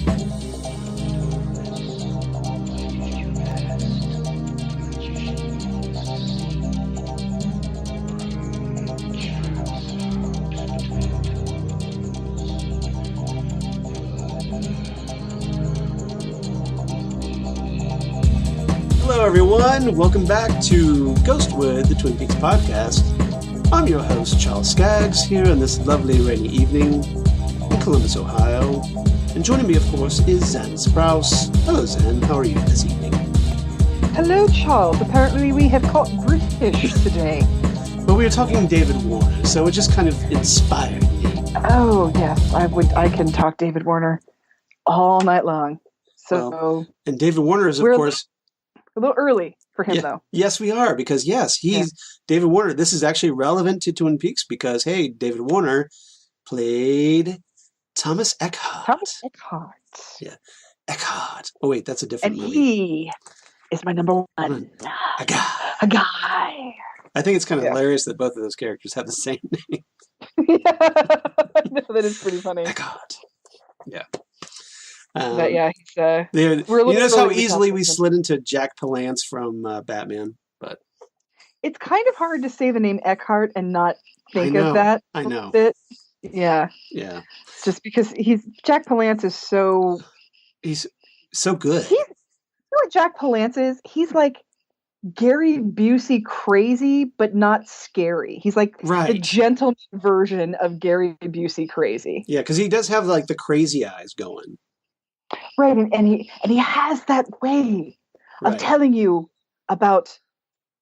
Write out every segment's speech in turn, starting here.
Hello, everyone. Welcome back to Ghostwood, the Twin Peaks podcast. I'm your host, Charles Skaggs, here on this lovely rainy evening in Columbus, Ohio. And joining me, of course, is Zen Sprouse. Hello, Zen. How are you this evening? Hello, Charles. Apparently we have caught British today. Well, we were talking David Warner, so it just kind of inspired me. Oh, yes. I can talk David Warner all night long. So and David Warner is, of course... A little early for him, though. Yes, we are, because, David Warner. This is actually relevant to Twin Peaks because, hey, David Warner played Thomas Eckhart. Yeah, Eckhart. Oh, wait, that's a different movie. And he is my number one. A guy. I think it's kind of hilarious that both of those characters have the same name. Yeah, I know, that is pretty funny. Eckhart. Yeah. But yeah, he's, you notice how easily we slid into Jack Palance from Batman, but it's kind of hard to say the name Eckhart and not think of that. I know. Bit. Yeah. Just because Jack Palance is so. He's so good. You know what Jack Palance is? He's like Gary Busey crazy, but not scary. He's like the gentleman version of Gary Busey crazy. Yeah, because he does have like the crazy eyes going. Right, and he has that way of telling you about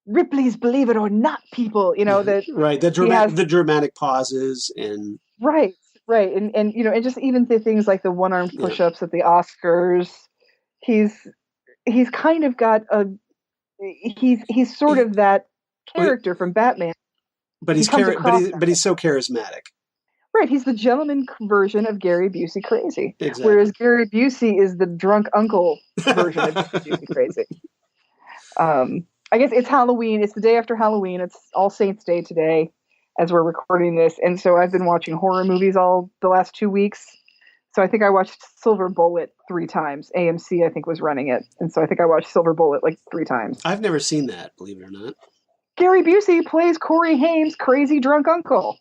Ripley's Believe It or Not people, that the dramatic pauses and right, and and just even the things like the one-armed push-ups at the Oscars. He's kind of got he's sort of that character from Batman, but he's so charismatic. Right, he's the gentleman version of Gary Busey crazy. Exactly. Whereas Gary Busey is the drunk uncle version of Busey crazy. I guess it's Halloween. It's the day after Halloween. It's All Saints Day today as we're recording this. And so I've been watching horror movies all the last 2 weeks. So I think I watched Silver Bullet 3 times. AMC, I think, was running it. And so I think I watched Silver Bullet like 3 times. I've never seen that, believe it or not. Gary Busey plays Corey Haim's crazy drunk uncle.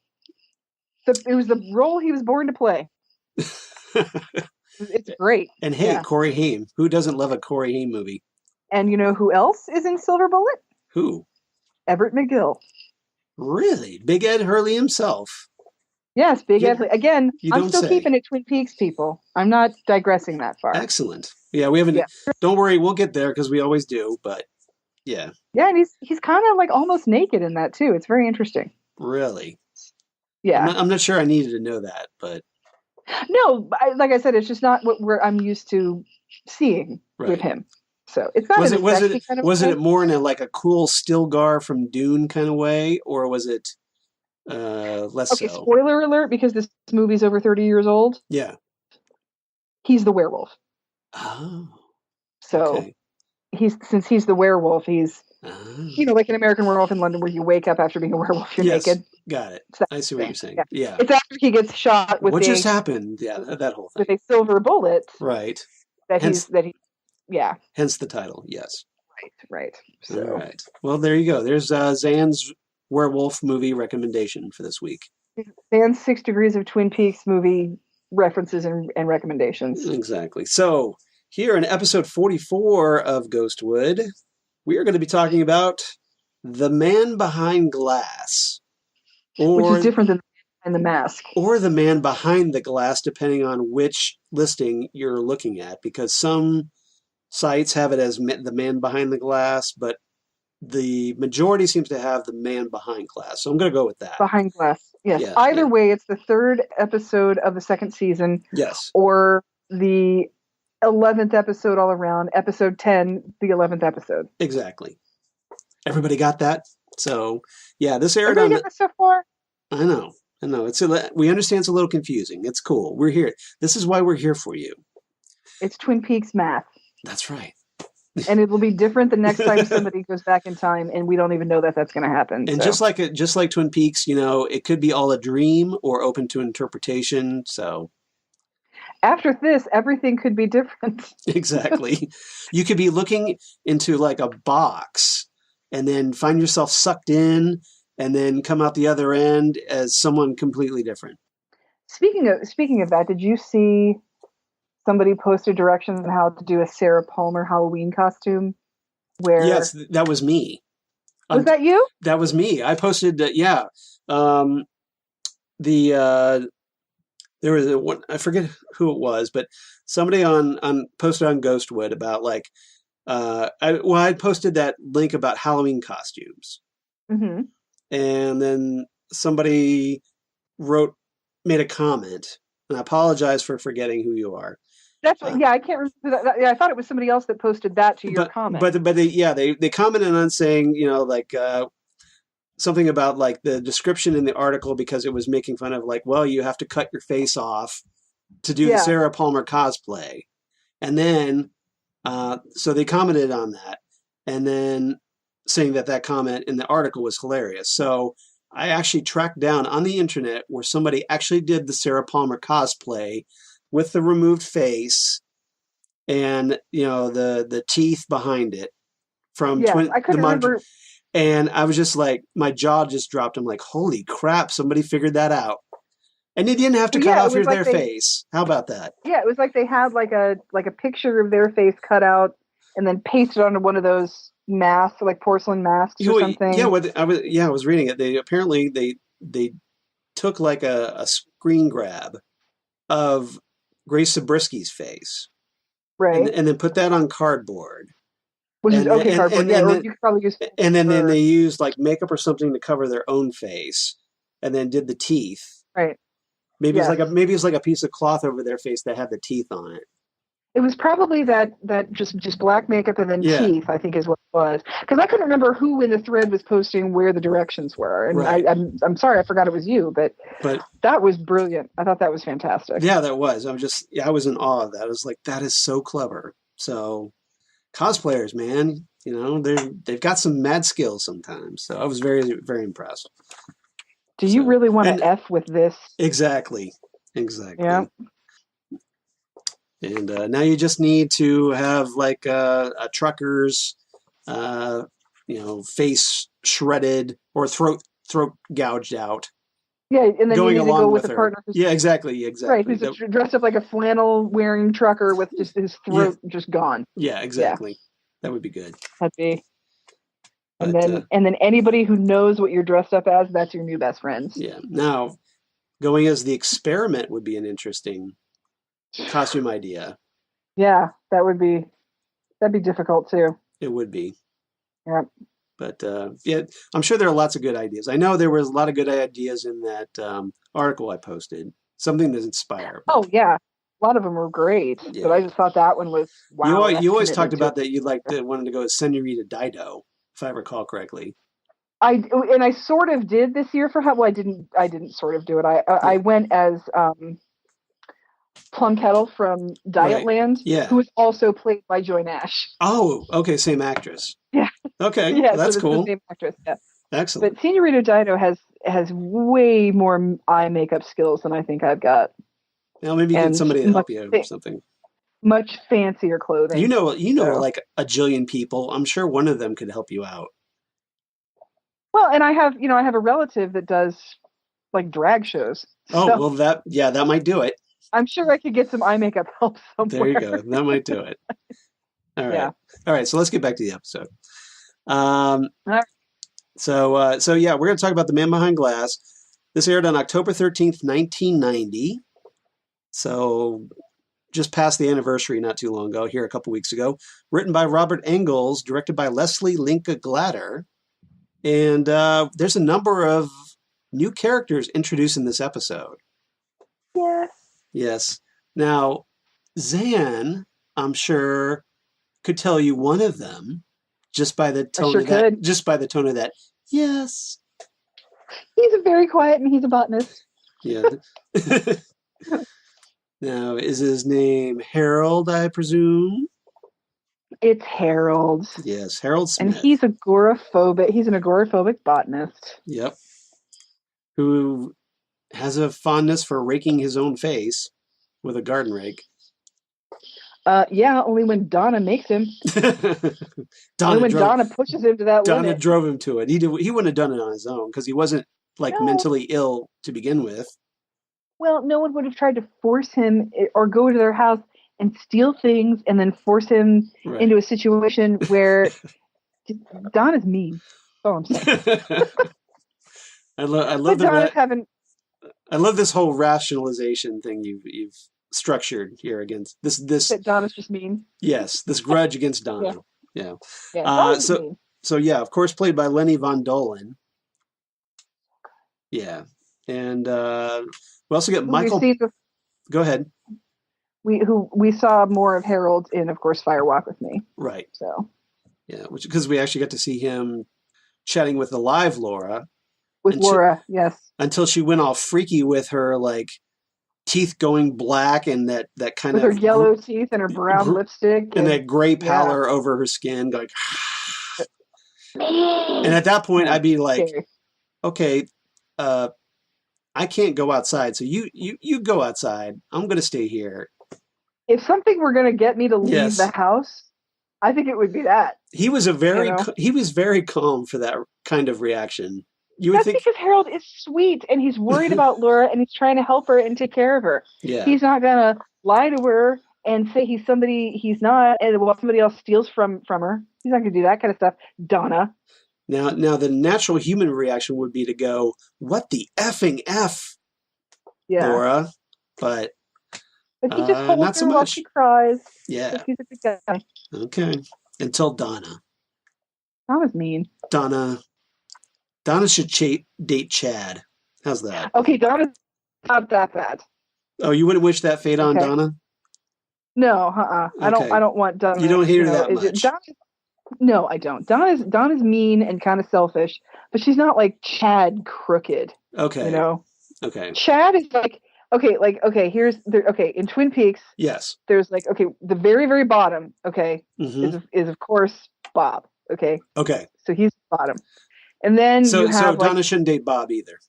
It was the role he was born to play. It's great. And hey, Corey Haim. Who doesn't love a Corey Haim movie? And you know who else is in Silver Bullet? Who? Everett McGill. Really? Big Ed Hurley himself. Yes, Big Ed. Again, I'm still keeping it Twin Peaks, people. I'm not digressing that far. Excellent. Yeah, we haven't. Yeah. Don't worry, we'll get there because we always do. But yeah. Yeah, and he's kind of like almost naked in that too. It's very interesting. Really? Yeah. I'm not sure I needed to know that, but no, like I said, it's just not what I'm used to seeing with him. So it's not. Was it more in a cool Stilgar from Dune kind of way, or was it less so? Spoiler alert, because this movie's over 30 years old. Yeah. He's the werewolf. Oh. So since he's the werewolf, he's like an American Werewolf in London, where you wake up after being a werewolf, you're naked. Got it. I see what you're saying. Yeah. It's after he gets shot with what just happened. Yeah, that whole thing. With a silver bullet. Right. Hence the title. Yes. Right. So. All right. Well, there you go. There's Zan's werewolf movie recommendation for this week. Zan's 6 Degrees of Twin Peaks movie references and recommendations. Exactly. So here in episode 44 of Ghostwood, we are going to be talking about The Man Behind Glass. Which is different than The Mask. Or The Man Behind the Glass, depending on which listing you're looking at, because some sites have it as The Man Behind the Glass, but the majority seems to have The Man Behind Glass. So I'm going to go with that. Behind Glass, yes. Yeah, Either way, it's the 3rd episode of the 2nd season. Yes. Or the 11th episode all around, episode 10, the 11th episode. Exactly. Everybody got that? So, yeah, this aired on... Get so far? I know. We understand it's a little confusing. It's cool. We're here. This is why we're here for you. It's Twin Peaks math. That's right. And it will be different the next time somebody goes back in time, and we don't even know that that's going to happen. And just like Twin Peaks, it could be all a dream or open to interpretation. So, after this, everything could be different. Exactly. You could be looking into like a box and then find yourself sucked in and then come out the other end as someone completely different. Speaking of that, did you see somebody posted directions on how to do a Sarah Palmer Halloween costume? Yes, Where that was me. was that you? That was me. I posted, yeah. Um, the there was a one, I forget who it was, but somebody on posted on Ghostwood about like I posted that link about Halloween costumes, Mm-hmm. and then somebody wrote made a comment, and I apologize for forgetting who you are. That's Uh, yeah. I can't remember that. Yeah, I thought it was somebody else that posted that to your but comment. but they commented on saying, you know, like something about like the description in the article, because it was making fun of like, well, you have to cut your face off to do the Yeah, Sarah Palmer cosplay. And then, so they commented on that, and then saying that that comment in the article was hilarious. So I actually tracked down on the internet where somebody actually did the Sarah Palmer cosplay with the removed face and, you know, the teeth behind it from yeah. twin I the couldn't mod. remember. And I was just like, my jaw just dropped. I'm like, holy crap, somebody figured that out. And you didn't have to Well, cut yeah, it off was like their they. face. How about that? Yeah, it was like they had like a picture of their face cut out and then pasted onto one of those masks, like porcelain masks or Yeah, something. I was reading it. They apparently they took like a screen grab of Grace Zabrisky's face Right. and then put that on cardboard. Which is And then okay, cardboard. Yeah, or you could probably use then or they used like makeup or something to cover their own face and then did the teeth. right. Maybe Yes. maybe it's like a piece of cloth over their face that had the teeth on it. It was probably that just black makeup and then Yeah, teeth, I think is what it was. Because I couldn't remember who in the thread was posting where the directions were. And right. I'm sorry, I forgot it was you, but But that was brilliant. I thought that was fantastic. yeah, that was. I was in awe of that. I was like, that is so clever. So cosplayers, man, you know, they've got some mad skills sometimes. So I was very, very impressed. Do you So, really want and to F with this? exactly, Yeah. exactly. And now you just need to have like a trucker's, uh, you know, face shredded or throat gouged out, Yeah, and then you going need to go along with with a her. partner who's Yeah, exactly, right, exactly. who's dressed up like a flannel wearing trucker with just his Yeah, throat just gone. yeah, Yeah, exactly. That would be good. that'd be. And But then anybody who knows what you're dressed up as, that's your new best friends. yeah, now going as the experiment would be an interesting costume idea. Yeah, that'd be difficult too. It would be. Yeah. But yeah, I'm sure there are lots of good ideas. I know there was a lot of good ideas in that article I posted. Something to inspire. Oh yeah, a lot of them were great, but Yeah, I just thought that one was wow. That's you always talked commitment to about that you wanted to go as Senorita Dido, if I recall correctly. I sort of did this year for how well I didn't sort of do it. I Yeah, went as Plum Kettle from right. Dietland, Yeah. who is also played by Joy Nash. Oh, okay, same actress. Yeah, Okay, yeah. well, So that's it's the cool. same actress. Yeah, but Excellent. Senorita Dido has way more eye makeup skills than I think I've got, Now maybe you get and somebody to help you or something. much fancier clothing. You know, So like a jillion people. I'm sure one of them could help you out. well, and I have a relative that does like drag shows, Oh, so well, that might do it. I'm sure I could get some eye makeup help There you go. somewhere. That might do it. All right. Yeah. All right. So let's get back to the episode. Um, All right. so yeah, we're going to talk about The Man Behind Glass. This aired on October 13th, 1990. So just past the anniversary not too long ago, here a couple weeks ago. Written by Robert Engels, directed by Leslie Linka Glatter. And there's a number of new characters introduced in this episode. Yes. Yes. Now, Zan, I'm sure, could tell you one of them just by the I tone sure of that. could. Just by the tone of that. Yes. He's a very quiet and he's a botanist. Yeah. Now, is his name Harold, I presume? It's Harold. Yes, Harold And Smith. he's agoraphobic. He's an agoraphobic botanist. Yep. Who has a fondness for raking his own face with a garden rake. Yeah, only when Donna makes him. Only when Donna pushes him to that Donna limit. drove him to it. He wouldn't have done it on his own because he wasn't like No. mentally ill to begin with. Well, no one would have tried to force him or go to their house and steal things and then force him into a situation where Donna's mean. That's all I'm saying. I love but Donna's having. I love this whole rationalization thing you've structured here against this. That Donna's just mean. Yes, this grudge against Donna. Yeah. So yeah, of course, played by Lenny Von Dolan. Yeah, and we also get Michael. Go ahead. We saw more of Harold in, of course, Fire Walk with Me. Right. So. Yeah, because we actually got to see him chatting with the live Laura. Laura, yes. Until she went all freaky with her like teeth going black and that kind with of her yellow teeth and her brown lipstick and that gray pallor over her skin, going. And at that point, I'd be like, okay, I can't go outside, so you go outside. I'm going to stay here. If something were going to get me to leave the house, I think it would be that. He was very calm for that kind of reaction. That's because Harold is sweet and he's worried about Laura and he's trying to help her and take care of her. Yeah. He's not going to lie to her and say he's somebody he's not, and somebody else steals from her. He's not going to do that kind of stuff. Donna. Now the natural human reaction would be to go, "What the effing F, Laura?" But he just holds her while she cries. Yeah. He's a good guy. Okay. Until Donna. Donna's mean. Donna should date Chad. How's that? Okay, Donna's not that bad. Oh, you wouldn't wish that fate on Donna? No, Okay. I don't want Donna. You don't hate her that much. No, I don't. Donna's mean and kind of selfish, but she's not like Chad crooked. Okay. You know? Okay. Chad is like, in Twin Peaks. Yes. There's like, the very, very bottom, is of course Bob. Okay. Okay. So he's the bottom. And then so Donna shouldn't date Bob either.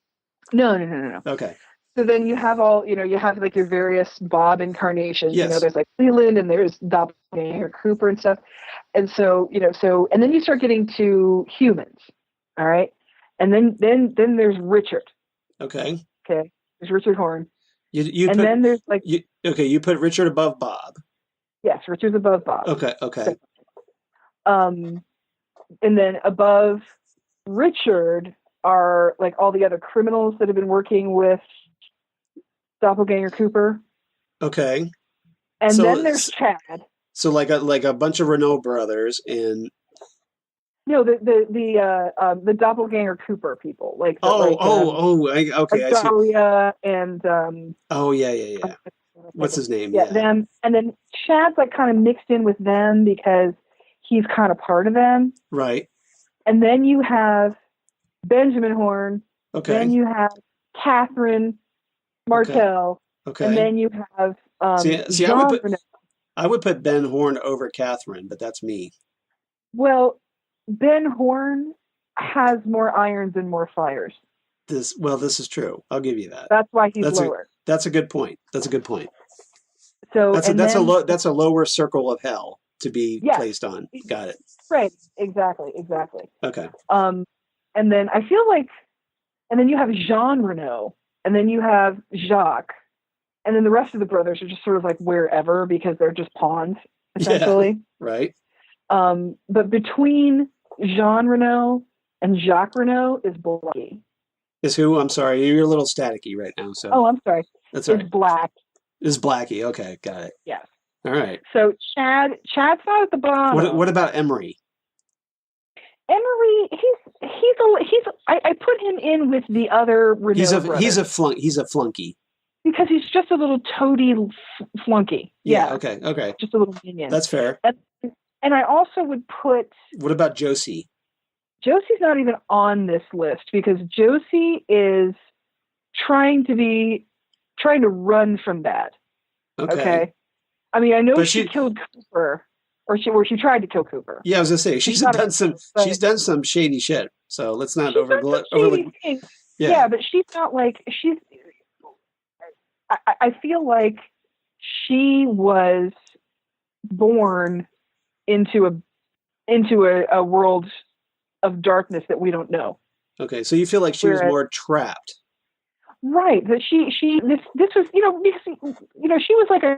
No. Okay. So then you have you have like your various Bob incarnations. Yes. You know, there's like Leland and there's Doppelganger Cooper and stuff. And so, and then you start getting to humans. All right. And then there's Richard. Okay. Okay. There's Richard Horn. Then there's like you put Richard above Bob. Yes, Richard's above Bob. Okay. So, and then above Richard are like all the other criminals that have been working with Doppelganger Cooper. Okay. And then there's Chad. So like a bunch of Renault brothers and no, the Doppelganger Cooper people like okay, I see. And yeah. What's his name? Yeah, them, and then Chad's like kind of mixed in with them because he's kind of part of them. Right. And then you have Benjamin Horn. Okay. Then you have Catherine Martell. Okay. And then you have I would put Ben Horn over Catherine, but that's me. Well, Ben Horn has more irons and more fires. This is true. I'll give you that. That's why he's lower. That's a good point. So that's a lower circle of hell to be placed on. Got it. Right. Exactly. Okay. And then I feel like, and then you have Jean Renault, and then you have Jacques, and then the rest of the brothers are just sort of like wherever because they're just pawns essentially. Yeah, right. But between Jean Renault and Jacques Renault is Blackie. Is who? I'm sorry, you're a little staticky right now. So. Oh, I'm sorry. That's all right. It's Black. Is Blackie? Okay, got it. Yes. All right. So Chad's not at the bottom. What about Emery? Emery, I put him in with the other Renault brothers. He's a flunky. Because he's just a little toady flunky. Yeah. Okay. Just a little minion. That's fair. And I also would put. What about Josie? Josie's not even on this list because Josie is trying to run from that. Okay. I mean, I know she killed Cooper, or she tried to kill Cooper. Yeah, I was gonna say she's done some shady shit. So let's not overlook. Yeah, but she's not like she's. I feel like she was born into a world of darkness that we don't know. Okay, so you feel like she was more trapped. Right. That this was, because, she was like a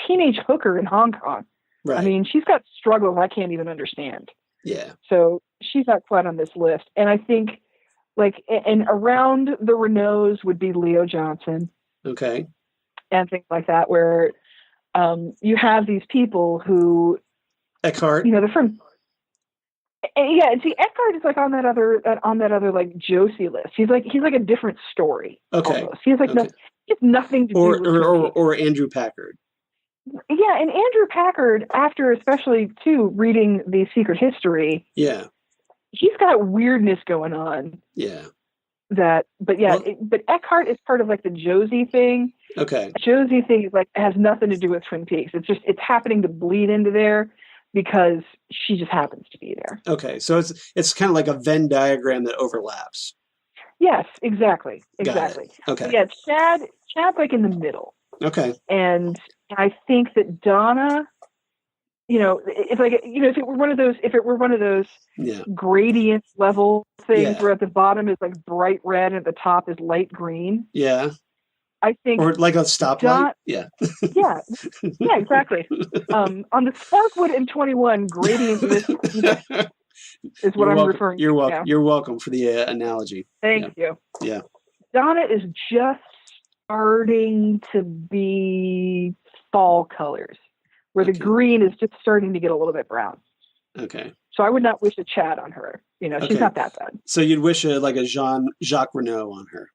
teenage hooker in Hong Kong. Right. I mean, she's got struggles I can't even understand. Yeah. So she's not quite on this list. And I think, and around the Renaults would be Leo Johnson. Okay. And things like that, where you have these people who... Eckhart. They're from... Yeah, and see, Eckhart is like on that other like Josie list. He's like a different story. Okay. Almost. He's like he has nothing to do with or Andrew Packard. Yeah, and Andrew Packard, after especially too reading The Secret History, yeah, he's got weirdness going on. Yeah. But Eckhart is part of like the Josie thing. Okay. Josie thing is like has nothing to do with Twin Peaks. It's happening to bleed into there because she just happens to be there. Okay, so it's kind of like a Venn diagram that overlaps. Yes, exactly. Okay. Yeah, Chad's like in the middle. Okay. And I think that Donna, it's like, if it were one of those gradient level things where at the bottom is like bright red and at the top is light green. Yeah. I think, or like a stoplight. Yeah, exactly. On the Sparkwood and 21 gradient is what I'm referring to. You're welcome. You're welcome for the analogy. Thank you. Yeah. Donna is just starting to be fall colors, where the green is just starting to get a little bit brown. Okay. So I would not wish a Chad on her. She's not that bad. So you'd wish like a Jacques Renault on her.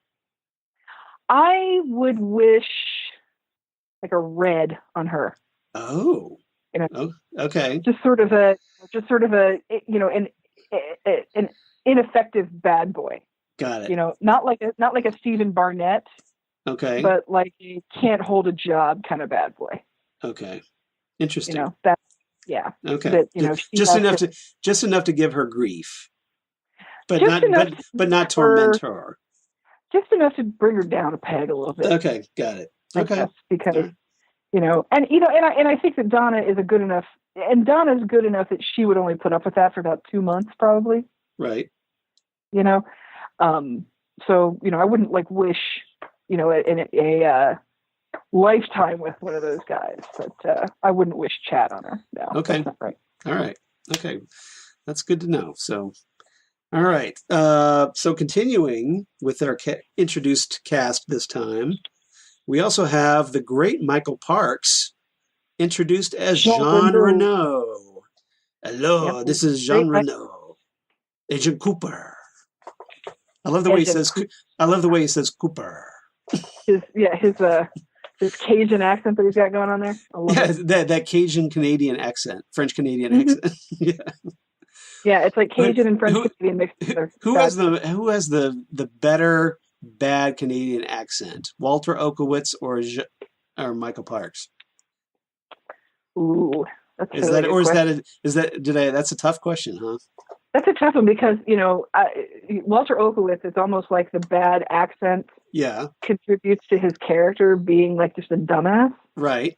I would wish like a red on her. Oh. Oh, okay. Just sort of a an ineffective bad boy. Got it. Not like a Stephen Barnett. Okay. But like a can't hold a job kind of bad boy. Okay. Interesting. That's yeah. Okay. That, just enough to give her grief. But not torment her. Just enough to bring her down a peg a little bit. Okay, got it. Okay. Because and I think that Donna is Donna's good enough that she would only put up with that for about 2 months probably. Right. So, I wouldn't like wish, a lifetime with one of those guys, but I wouldn't wish Chad on her. No, okay. That's not right. All right. Okay. That's good to know. So, all right. So continuing with our introduced cast this time, we also have the great Michael Parks, introduced as Jean Renault. Hello, this is Jean Renault, Agent Cooper. I love the way he says. I love the way he says Cooper. His Cajun accent that he's got going on there. That Cajun Canadian accent, French Canadian accent. Yeah, it's like Cajun and French Canadian mixed together. Who has the better bad Canadian accent, Walter Okowitz or Michael Parks? Ooh, that's that's a tough question, huh? That's a tough one because Walter Okowitz is almost like the bad accent. Yeah, contributes to his character being like just a dumbass. Right.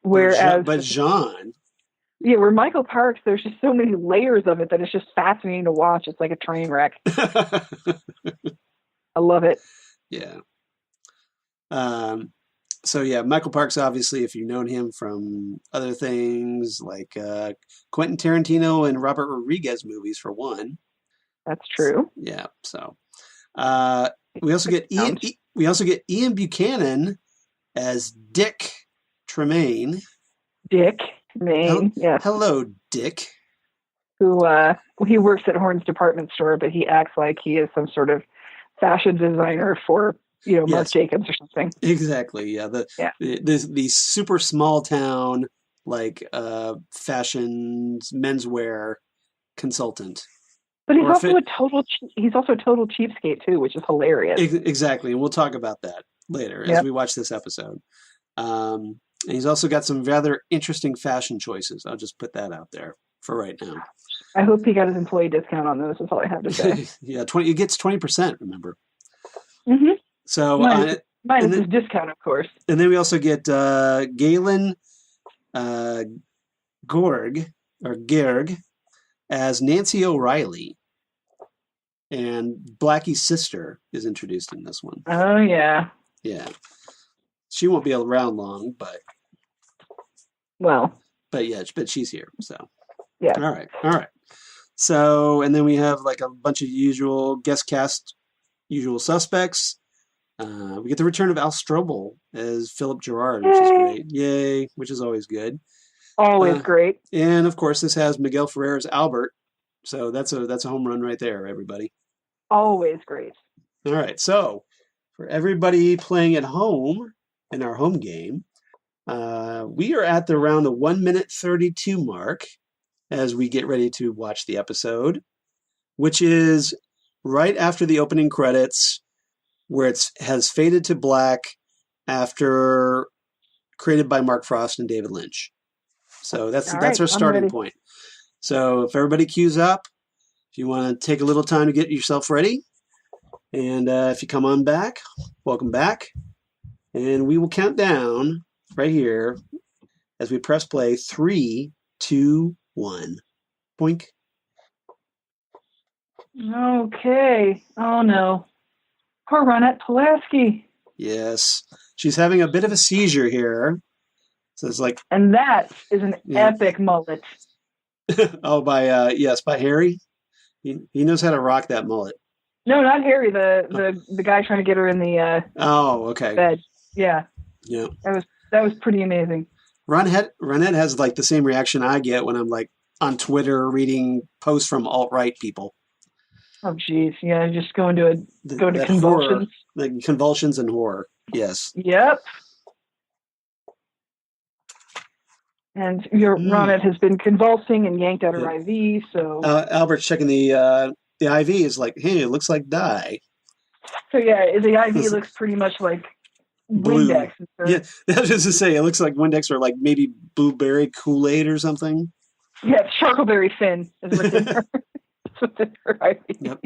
Whereas, but Jean. Yeah, where Michael Parks, there's just so many layers of it that it's just fascinating to watch. It's like a train wreck. I love it. Yeah. So yeah, Michael Parks, obviously, if you've known him from other things like Quentin Tarantino and Robert Rodriguez movies, for one. That's true. Yeah. So we also get Ian Buchanan as Dick Tremaine. Dick Tremaine. Yes. Hello, Dick. Who he works at Horn's department store, but he acts like he is some sort of fashion designer for Marc Jacobs or something. Exactly. Yeah. The super small town fashion menswear consultant. But he's also a total cheapskate too, which is hilarious. Exactly, and we'll talk about that later as we watch this episode. And he's also got some rather interesting fashion choices. I'll just put that out there for right now. I hope he got his employee discount on those. That's all I have to say. Yeah, it gets 20%. Remember. Mm-hmm. So nice. Minus his discount, of course. And then we also get Galen Gerg as Nancy O'Reilly. And Blackie's sister is introduced in this one. Oh, yeah. Yeah. She won't be around long, but... Well. But she's here, so... Yeah. All right. So, and then we have like a bunch of usual guest cast, usual suspects. We get the return of Al Strobel as Philip Gerard, which is great. Yay, which is always good. Always great. And of course, this has Miguel Ferrer as Albert. So that's a home run right there, everybody. Always great. All right. So for everybody playing at home in our home game, we are at around the 1 minute 32 mark as we get ready to watch the episode, which is right after the opening credits, where it has faded to black after created by Mark Frost and David Lynch. So that's our starting point. So if everybody queues up, if you want to take a little time to get yourself ready, and if you come on back, welcome back. And we will count down right here as we press play. 3, 2, 1. Boink. Okay. Oh, no. Poor Ronette Pulaski. Yes. She's having a bit of a seizure here. So it's like... And that is an epic mullet. Oh, by Harry. He knows how to rock that mullet. No, not Harry. The guy trying to get her in the bed. Yeah. Yeah. That was pretty amazing. Ronette has like the same reaction I get when I'm like on Twitter reading posts from alt-right people. Oh, geez. Yeah, just go to convulsions. Horror, like convulsions and horror. Yes. Yep. And Ronette has been convulsing and yanked out her IV, so... Albert's checking the IV is like, hey, it looks like dye. So, yeah, the IV looks pretty much like blue. Windex. Yeah, that was just to say, it looks like Windex or like maybe blueberry Kool-Aid or something. Yeah, charcoalberry Finn is what's in her, her IV. Yep.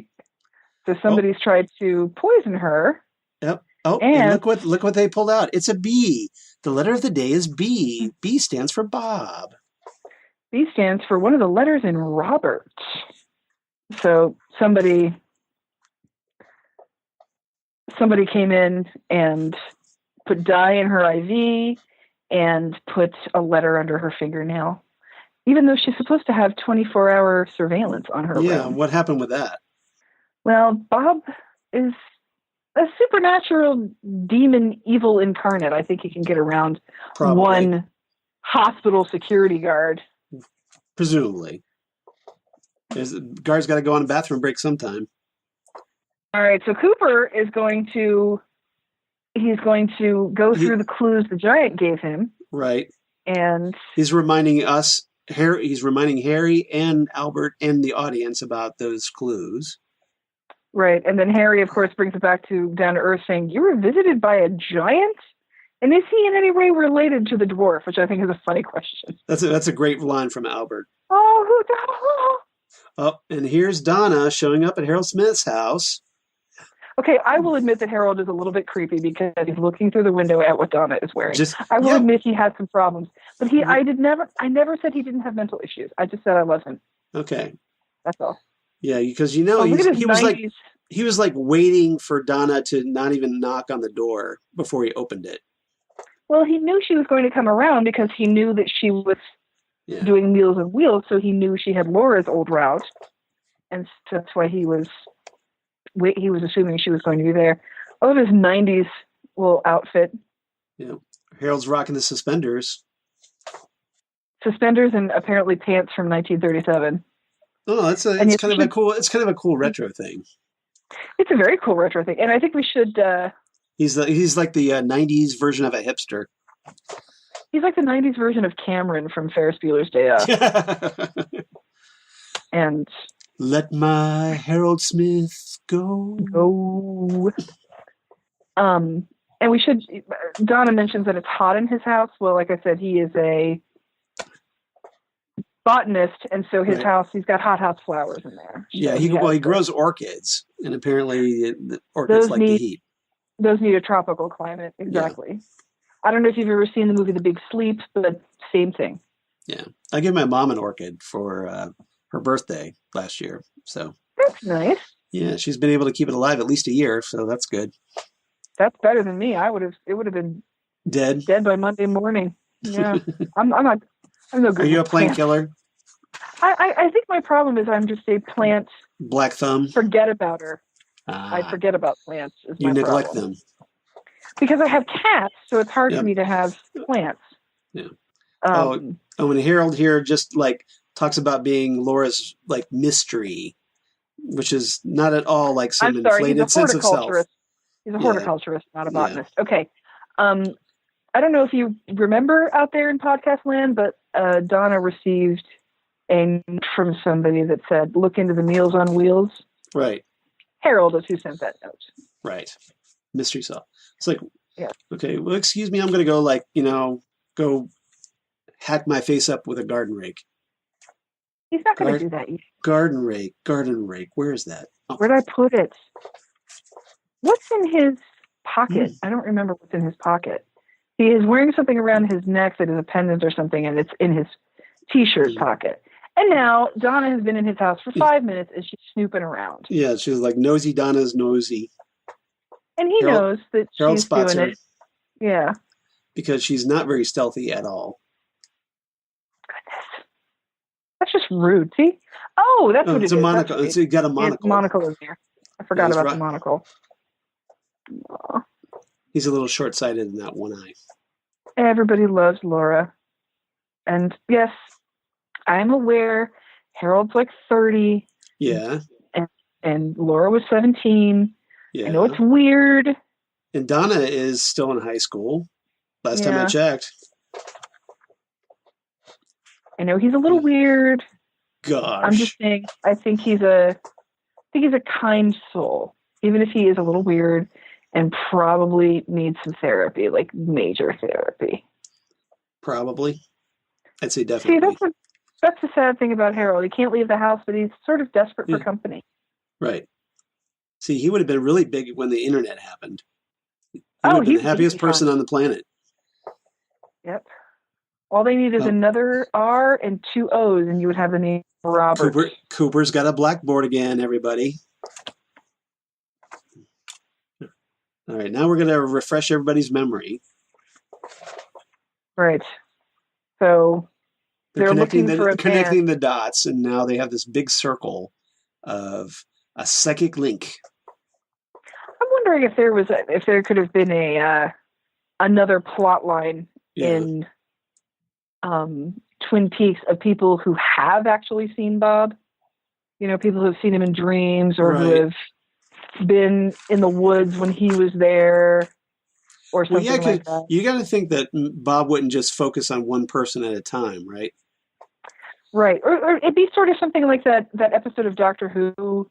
So somebody's tried to poison her. Yep. Oh, and look what they pulled out. It's a B. The letter of the day is B. B stands for Bob. B stands for one of the letters in Robert. So somebody came in and put dye in her IV and put a letter under her fingernail, even though she's supposed to have 24-hour surveillance on her room. Yeah, what happened with that? Well, Bob is a supernatural demon evil incarnate. I think he can get around one hospital security guard. Presumably. The guard's got to go on a bathroom break sometime. All right, so Cooper is going to go through the clues the giant gave him. Right. And he's reminding Harry and Albert and the audience about those clues. Right, and then Harry, of course, brings it back to down to earth, saying, "You were visited by a giant? And is he in any way related to the dwarf?" Which I think is a funny question. That's a great line from Albert. Oh, and here's Donna showing up at Harold Smith's house. Okay, I will admit that Harold is a little bit creepy because he's looking through the window at what Donna is wearing. I will admit he has some problems, but I never said he didn't have mental issues. I just said I love him. Okay, that's all. Yeah, because he was like waiting for Donna to not even knock on the door before he opened it. Well, he knew she was going to come around because he knew that she was doing Meals on Wheels, so he knew she had Laura's old route, and so that's why he was assuming she was going to be there. I love his 90s little outfit. Yeah, Harold's rocking the suspenders. Suspenders and apparently pants from 1937. Oh, it's kind of a cool retro thing. It's a very cool retro thing, and I think we should. He's like the 90s version of a hipster. He's like the 90s version of Cameron from Ferris Bueller's Day Off. And let my Harold Smith go. And we should. Donna mentions that it's hot in his house. Well, like I said, he is a botanist, and so his house, he's got hothouse flowers in there. Yeah, he grows orchids, and apparently the orchids like the heat. Those need a tropical climate. Exactly. Yeah. I don't know if you've ever seen the movie The Big Sleep, but same thing. Yeah. I gave my mom an orchid for her birthday last year. So that's nice. Yeah, she's been able to keep it alive at least a year, so that's good. That's better than me. It would have been dead by Monday morning. Yeah. I'm no good. Are you a plant killer? I think my problem is I'm just a plant black thumb. Forget about her. I forget about plants. You neglect them. Because I have cats, so it's hard for me to have plants. Yeah. When Harold here just like talks about being Laura's like mystery, which is not at all like some inflated sense of self. He's a horticulturist, not a botanist. Yeah. Okay. I don't know if you remember out there in podcast land, but Donna received a note from somebody that said, "Look into the Meals on Wheels." Right. Harold is who sent that note. Right. Mystery solved. It's like, okay, well, excuse me, I'm going to go hack my face up with a garden rake. He's not going to do that. Garden rake. Where is that? Oh. Where'd I put it? What's in his pocket? I don't remember what's in his pocket. He is wearing something around his neck that is a pendant or something, and it's in his T-shirt pocket. And now Donna has been in his house for 5 minutes, and she's snooping around. Yeah, she's like, nosy Donna's nosy. And he knows that Harold she's spots doing her. it. Yeah. Because she's not very stealthy at all. Goodness. That's just rude. See? Oh, that's what it is. It's a monocle. It's got a monocle. Monocle in there. I forgot about the monocle. Aww. He's a little short-sighted in that one eye. Everybody loves Laura. And yes, I'm aware Harold's like 30. Yeah. And Laura was 17. Yeah. I know it's weird. And Donna is still in high school. Last time I checked. I know he's a little weird. Gosh. I'm just saying, I think he's a kind soul, even if he is a little weird and probably needs some therapy, like major therapy. Probably. I'd say definitely. See, that's the sad thing about Harold. He can't leave the house, but he's sort of desperate for company. Right. See, he would have been really big when the internet happened. He would have been the happiest person on the planet. Yep. All they need is another R and 2 O's, and you would have the name Robert. Cooper's got a blackboard again, everybody. All right, now we're going to refresh everybody's memory. Right. So they're connecting looking the dots, and now they have this big circle of a psychic link. I'm wondering if there could have been another plot line in Twin Peaks of people who have actually seen Bob. You know, people who have seen him in dreams or who have been in the woods when he was there or something like that. You got to think that Bob wouldn't just focus on one person at a time, right? Right. Or it'd be sort of something like that episode of Doctor Who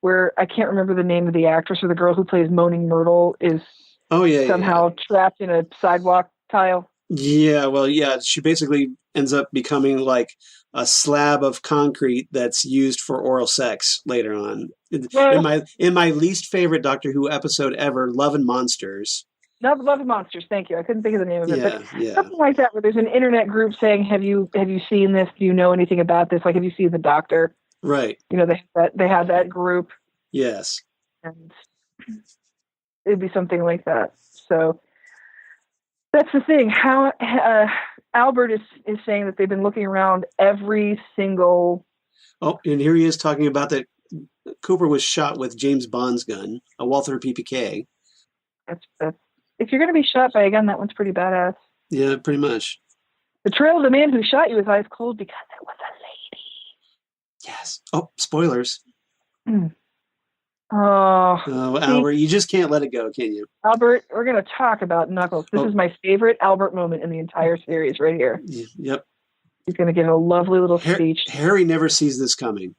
where I can't remember the name of the actress or the girl who plays Moaning Myrtle is somehow trapped in a sidewalk tile. Yeah, well, she basically ends up becoming like a slab of concrete that's used for oral sex later on. In my least favorite Doctor Who episode ever, Love and Monsters. Love and Monsters, thank you. I couldn't think of the name of it. But something like that where there's an internet group saying, have you seen this? Do you know anything about this? Like, have you seen The Doctor? Right. You know, they had that group. Yes. And it'd be something like that. So that's the thing. How Albert is saying that they've been looking around every single. Oh, and here he is talking about that Cooper was shot with James Bond's gun, a Walther PPK. That's if you're going to be shot by a gun, that one's pretty badass. Yeah, pretty much. The trail of the man who shot you is ice cold because it was a lady. Yes. Oh, spoilers. Oh, Albert, you just can't let it go, can you? Albert, we're going to talk about Knuckles. This is my favorite Albert moment in the entire series right here. Yep. He's going to give a lovely little speech. Harry never sees this coming.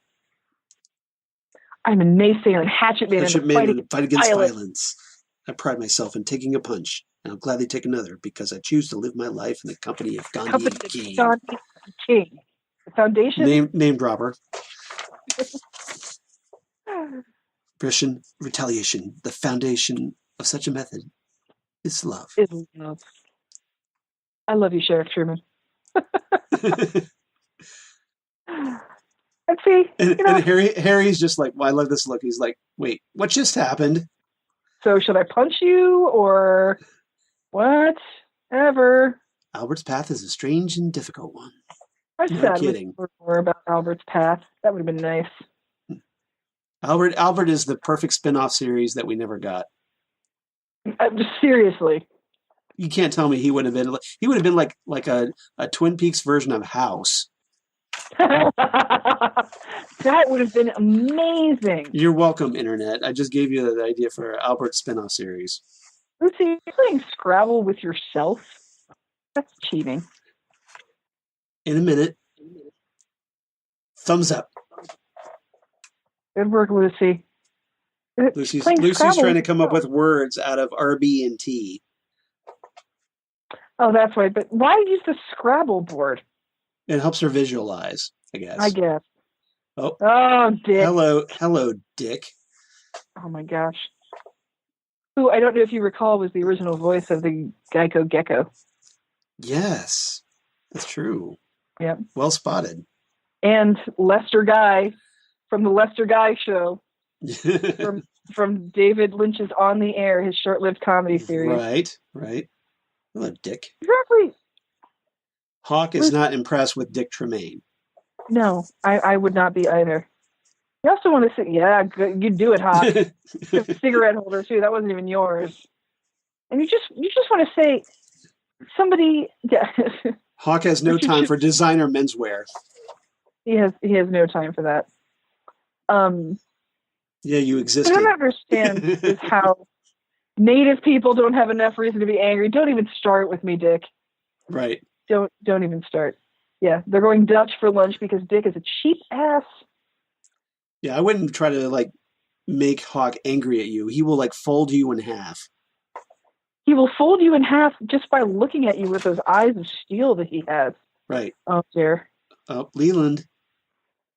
I'm a naysayer and hatchet man and fight against violence. I pride myself in taking a punch, and I'll gladly take another because I choose to live my life in the company of Gandhi and King. King. The foundation. Name dropper. Russian retaliation. The foundation of such a method is love. Is love. I love you, Sheriff Truman. And see, and Harry's just like, well, I love this look. He's like, wait, what just happened? So should I punch you or whatever? Albert's path is a strange and difficult one. I'm No sad kidding. more about Albert's path. That would have been nice. Albert is the perfect spin-off series that we never got. Seriously. You can't tell me he would have been like a Twin Peaks version of House. That would have been amazing. You're welcome, Internet. I just gave you the idea for Albert's spin-off series. Lucy, you're playing Scrabble with yourself? That's cheating. In a minute. Thumbs up. Good work, Lucy. Lucy's trying to come up with words out of RB and T. Oh, that's right. But why use the Scrabble board? It helps her visualize, I guess. Oh, Dick. Hello, Dick. Oh my gosh. Who I don't know if you recall was the original voice of the Geico Gecko. Yes, that's true. Yep. Well spotted. And Lester Guy from the Lester Guy Show. from David Lynch's On the Air, his short-lived comedy series. Right. Hello, Dick. Exactly. Hawk is not impressed with Dick Tremaine. No, I would not be either. You also want to say, yeah, good, you do it, Hawk. Cigarette holder too. That wasn't even yours. And you just want to say, somebody. Yeah. Hawk has no time for designer menswear. He has no time for that. Yeah, you exist. What I don't understand is how Native people don't have enough reason to be angry. Don't even start with me, Dick. Right. Don't even start. Yeah, they're going Dutch for lunch because Dick is a cheap ass. Yeah, I wouldn't try to make Hawk angry at you. He will fold you in half. He will fold you in half just by looking at you with those eyes of steel that he has. Right. Oh dear. Oh, Leland,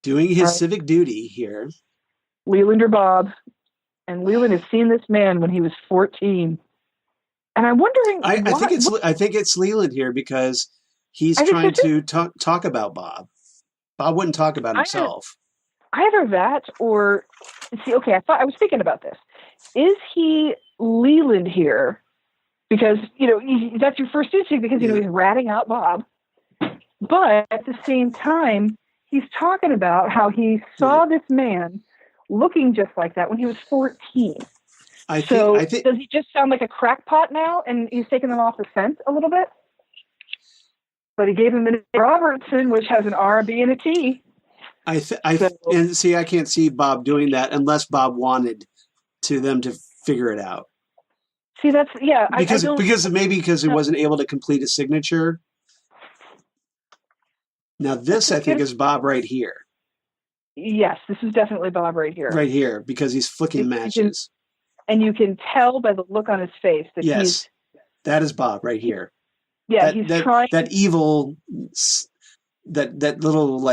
doing his civic duty here. Leland or Bob, and Leland has seen this man when he was 14. And I'm wondering. I think it's Leland here because he's trying to talk about Bob. Bob wouldn't talk about himself. Either that or see. Okay, I was thinking about this. Is he Leland here? Because that's your first instinct because he's ratting out Bob, but at the same time he's talking about how he saw this man looking just like that when he was 14. I think does he just sound like a crackpot now, and he's taken them off the scent a little bit? But he gave him the name Robertson, which has an R, B, and a T. And see, I can't see Bob doing that unless Bob wanted them to figure it out. See, that's because he wasn't able to complete a signature. Now this, I think, is Bob right here. Yes, this is definitely Bob right here. Right here, because he's flicking matches. And you can tell by the look on his face that that is Bob right here. Yeah, he's trying. That evil, that little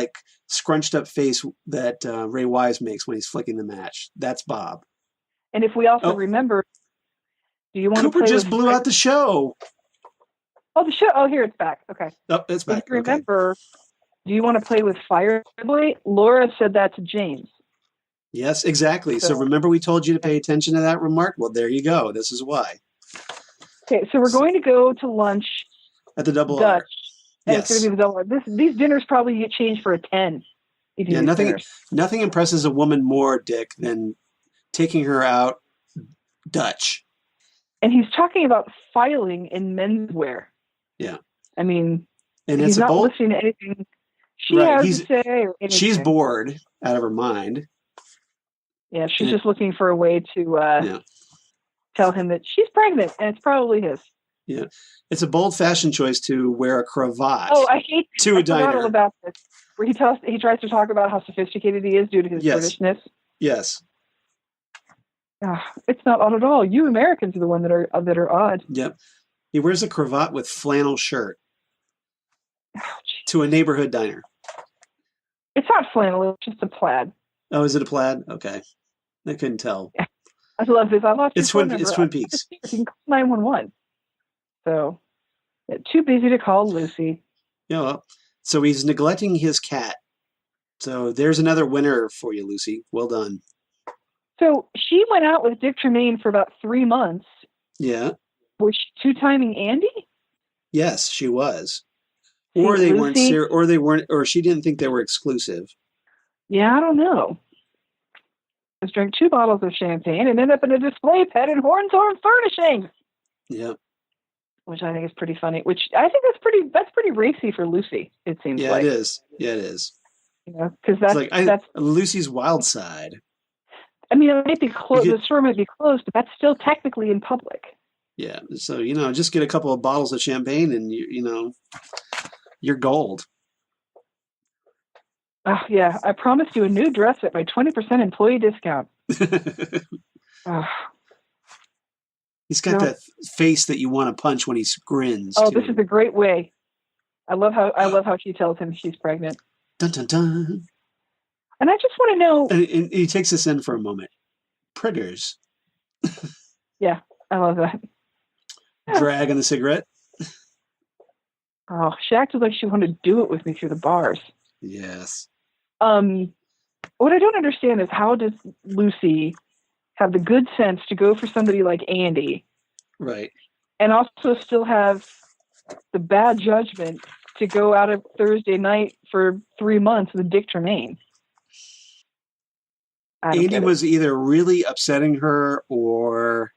scrunched up face that Ray Wise makes when he's flicking the match. That's Bob. And if we also remember, do you want Cooper to play just blew out the show? Oh, the show! Oh, here it's back. Okay. Oh, it's back. Remember, do you want to play with fire? Laura said that to James. Yes, exactly. So remember we told you to pay attention to that remark? Well, there you go. This is why. Okay, so we're going to go to lunch at the Double Dutch. R. And Yes. it's going to be the Double R. These dinners probably get changed for a 10. Yeah, nothing impresses a woman more, Dick, than taking her out Dutch. And he's talking about filing in menswear. Yeah. I mean, and he's not listening to anything she has to say or anything. She's bored out of her mind. Yeah, she's just looking for a way to tell him that she's pregnant, and it's probably his. Yeah, it's a bold-fashioned choice to wear a cravat. Oh, I hate to a diner. All about this, where he tries to talk about how sophisticated he is due to his Britishness. Yes. It's not odd at all. You Americans are the one that are odd. Yep. He wears a cravat with flannel shirt to a neighborhood diner. It's not flannel. It's just a plaid. Oh, is it a plaid? Okay. I couldn't tell. I love this. I lost your phone number. It's Twin Peaks. You can call 911. So, too busy to call Lucy. Yeah, well, so he's neglecting his cat. So there's another winner for you, Lucy. Well done. So she went out with Dick Tremaine for about 3 months. Yeah. Was she two-timing Andy? Yes, she was. See, Or they Lucy? weren't, or she didn't think they were exclusive. Yeah, I don't know. Just drank 2 bottles of champagne and ended up in a display pet in Hornthorne Furnishings. Yeah. Which I think is pretty funny. Which I think that's pretty racy for Lucy. It seems like. Yeah, it is. Yeah, it is. You know, because that's Lucy's wild side. I mean, it might be closed. The store might be closed, but that's still technically in public. Yeah. So just get a couple of bottles of champagne, and you're gold. Oh, yeah, I promised you a new dress at my 20% employee discount. He's got that face that you want to punch when he grins. Oh, too. This is a great way. I love how she tells him she's pregnant. Dun dun dun. And I just want to know. And he takes us in for a moment. Priggers. Yeah, I love that. Drag on the cigarette. Oh, she acted like she wanted to do it with me through the bars. Yes. What I don't understand is, how does Lucy have the good sense to go for somebody like Andy, right, and also still have the bad judgment to go out of Thursday night for 3 months with Dick Tremaine? Andy was either really upsetting her, or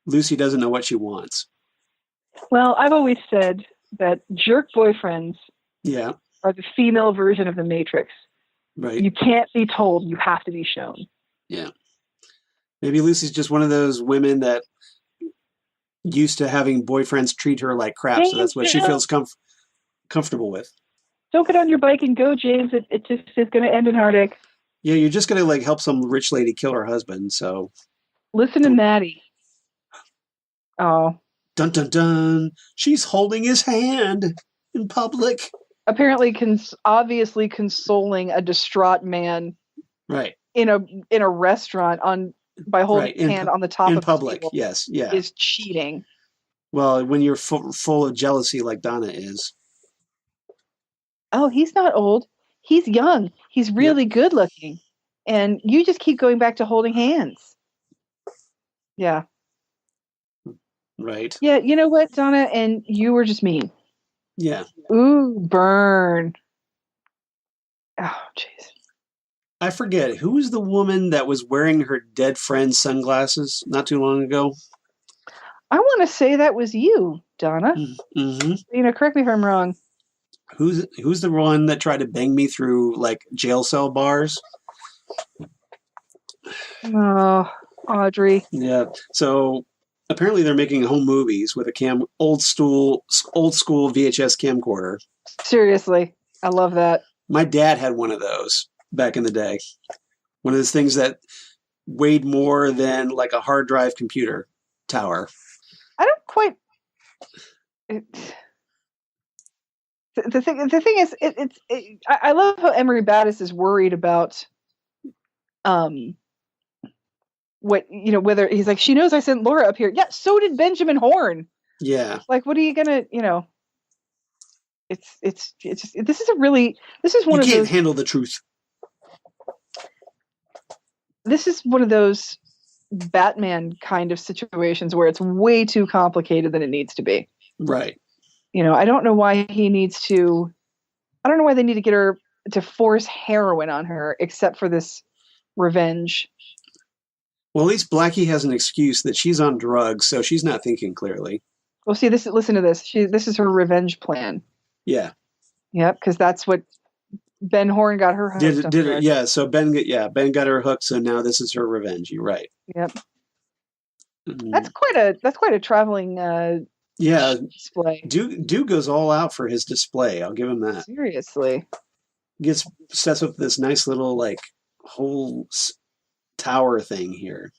Lucy doesn't know what she wants. Well, I've always said that jerk boyfriends are the female version of the Matrix. Right. You can't be told, you have to be shown. Yeah. Maybe Lucy's just one of those women that used to having boyfriends treat her like crap, so that's what she feels comfortable with. Don't get on your bike and go, James. It just is going to end in heartache. Yeah, you're just going to help some rich lady kill her husband, so... Listen to Maddie. Oh. Dun dun dun. She's holding his hand in public. Apparently obviously consoling a distraught man. Right. In a restaurant by holding his hand on the top in of public. The table. Yes, yeah. Is cheating. Well, when you're full of jealousy like Donna is. Oh, he's not old. He's young. He's really good looking. And you just keep going back to holding hands. Yeah. Right. Yeah, you know what, Donna? And you were just mean. Yeah. Ooh, burn. Oh, jeez. I forget. Who was the woman that was wearing her dead friend's sunglasses not too long ago? I want to say that was you, Donna. Mm-hmm. Correct me if I'm wrong. Who's the one that tried to bang me through jail cell bars? Oh, Audrey. Yeah. So apparently they're making home movies with a old school VHS camcorder. Seriously, I love that. My dad had one of those back in the day. One of those things that weighed more than a hard drive computer tower. I don't quite. The thing is, I love how Emery Battis is worried about, whether he's like, she knows I sent Laura up here. Yeah, so did Benjamin Horn. Yeah. What are you gonna, It's just, this is one you of those. You can't handle the truth. This is one of those Batman kind of situations where it's way too complicated than it needs to be. Right. I don't know why they need to get her to force heroin on her, except for this revenge. Well, at least Blackie has an excuse that she's on drugs, so she's not thinking clearly. Well, see, listen to this. This is her revenge plan. Yeah. Yep, because that's what Ben Horn got her hooked. Did it? Yeah. So Ben got her hooked. So now this is her revenge. You're right. Yep. Mm-hmm. That's quite a traveling. Display. Duke goes all out for his display. I'll give him that. Seriously. Sets up this nice little whole tower thing here.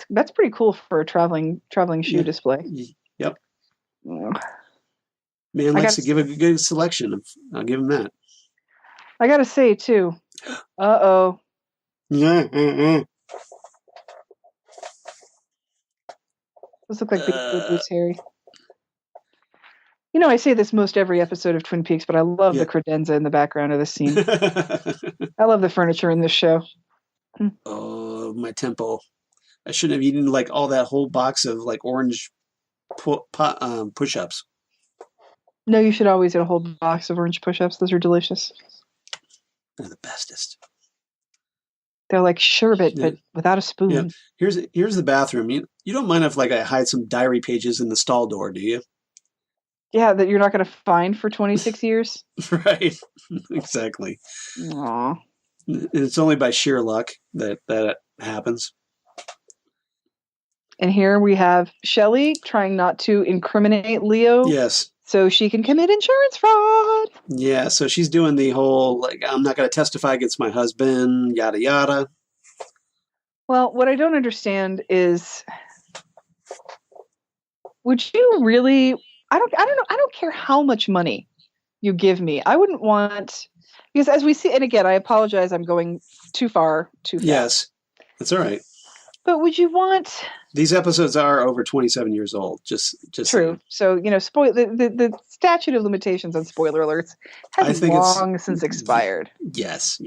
That's pretty cool for a traveling shoe display. Yep. Oh. Man likes to give a good selection. I'll give him that. I gotta say too. Uh-oh. Those look like baby boots, Harry. You know, I say this most every episode of Twin Peaks, but I love the credenza in the background of this scene. I love the furniture in this show. Oh, my tempo. I shouldn't have eaten like all that whole box of like orange push-ups. No, you should always eat a whole box of orange push-ups. Those are delicious. They're the bestest. They're like sherbet, but without a spoon. Yeah. Here's the bathroom. You don't mind if like I hide some diary pages in the stall door, do you? Yeah, that you're not going to find for 26 years? Right. Exactly. Aww. It's only by sheer luck that happens. And here we have Shelley trying not to incriminate Leo. Yes. So she can commit insurance fraud. Yeah, so she's doing the whole, like, I'm not going to testify against my husband, yada, yada. Well, what I don't understand is, would you really, I don't know, I don't care how much money you give me. I wouldn't want, because as we see, and again, I apologize, I'm going too far, too fast. Yes, that's all right. But would you want... These episodes are over 27 years old, just True. saying. So, you know, the statute of limitations on spoiler alerts has long since expired. Yes.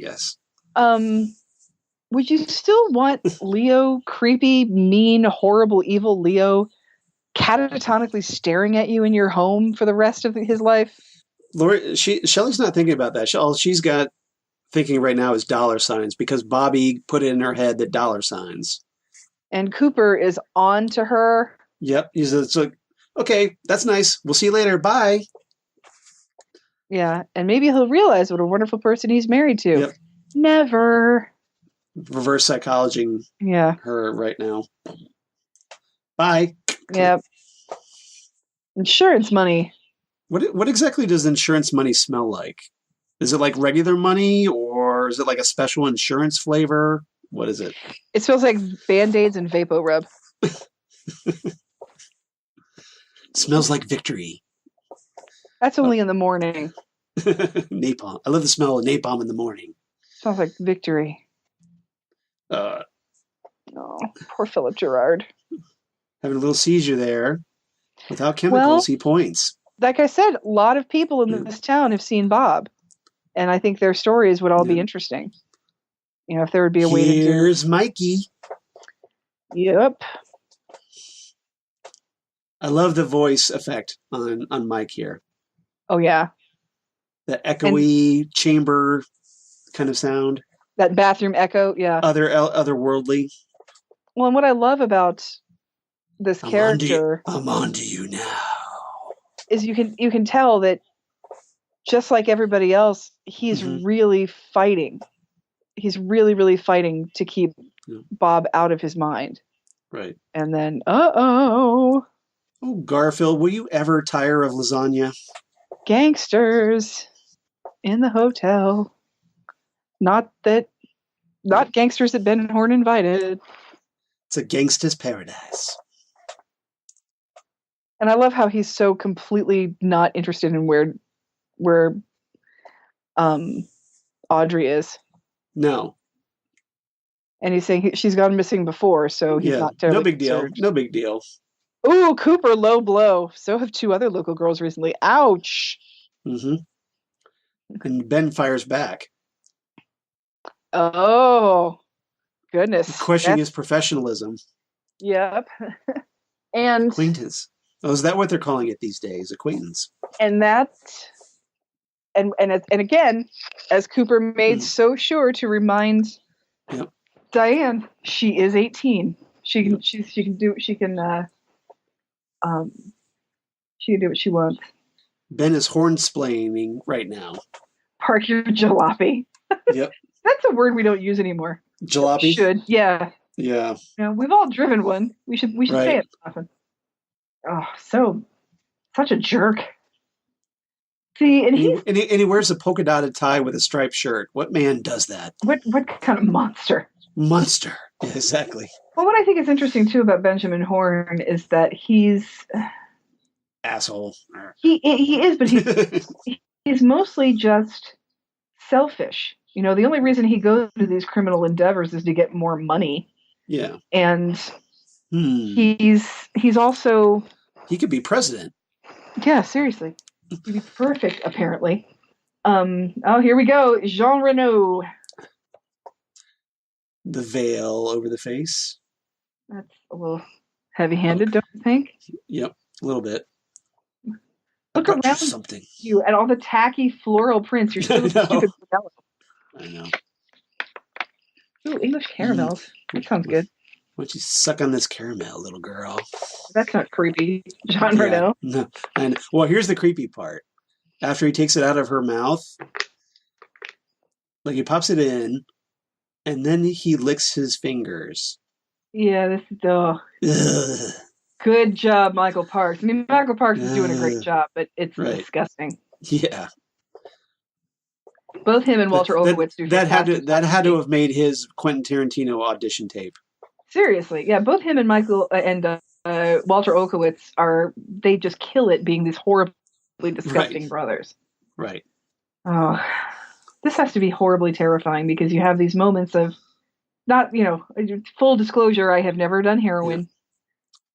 Would you still want Leo, creepy, mean, horrible, evil Leo, catatonically staring at you in your home for the rest of his life? Lori, Shelley's not thinking about that. All she's got thinking right now is dollar signs, because Bobby put it in her head that dollar signs. And Cooper is on to her. Yep. It's like, okay, that's nice. We'll see you later. Bye. Yeah. And maybe he'll realize what a wonderful person he's married to. Yep. Never. Reverse psychologying her right now. Bye. Yep. Insurance money. What exactly does insurance money smell like? Is it like regular money, or is it like a special insurance flavor? What is it? It smells like Band-Aids and VapoRub. Smells like victory. That's only in the morning. Napalm. I love the smell of napalm in the morning. Smells like victory. Oh, poor Philip Gerard. Having a little seizure there. Without chemicals, he points. Like I said, a lot of people in this town have seen Bob. And I think their stories would all be interesting. You know, if there would be a way to do... Here's Mikey. Yep. I love the voice effect on Mike here. Oh, yeah. The echoey chamber kind of sound. That bathroom echo, yeah. Otherworldly. Well, and what I love about this character... I'm on to you now. Is you can tell that just like everybody else, he's really fighting. He's really, really fighting to keep Bob out of his mind. Right. And then, Oh, Garfield, will you ever tire of lasagna? Gangsters in the hotel. Not gangsters that Ben Horn invited. It's a gangster's paradise. And I love how he's so completely not interested in where Audrey is. No. And he's saying she's gone missing before, so he's not terribly no big concerned. deal. No big deal. Ooh, Cooper, low blow. So have two other local girls recently. Ouch. Mm-hmm. And Ben fires back. Oh, goodness. Questioning his professionalism. Yep. And acquaintance. Oh, is that what they're calling it these days? Acquaintance. And that, and again, as Cooper made so sure to remind Diane, she is 18. She can do what she wants. Ben is hornsplaining right now. Park your jalopy. Yep. That's a word we don't use anymore. Jalopy? Should. Yeah. Yeah. You know, we've all driven one. We should say it often. Oh, such a jerk. See, and he wears a polka dotted tie with a striped shirt. What man does that? What kind of monster? Monster. Yeah, exactly. Well, what I think is interesting too about Benjamin Horne is that he's asshole. He is, but he's mostly just selfish. You know, the only reason he goes to these criminal endeavors is to get more money. Yeah. And He's also... He could be president. Yeah, seriously. He'd be perfect, apparently. Here we go. Jean Reno. The veil over the face. That's a little heavy-handed, don't you think? Yep, a little bit. Look around something. You at all the tacky floral prints. You're still a stupid vanilla. I know. Ooh, English caramels. That sounds good. Why don't you suck on this caramel, little girl? That's not creepy, Jean Reno. No. And well, here's the creepy part. After he takes it out of her mouth, like he pops it in, and then he licks his fingers. Yeah, this is the... Good job, Michael Parks. I mean, Michael Parks is doing a great job, but it's disgusting. Yeah. Both him and Walter Olkowitz do that had to have made his Quentin Tarantino audition tape. Seriously, yeah. Both him and Walter Olkowitz they just kill it being these horribly disgusting brothers. Right. Oh, this has to be horribly terrifying because you have these moments of not, full disclosure. I have never done heroin. Yeah.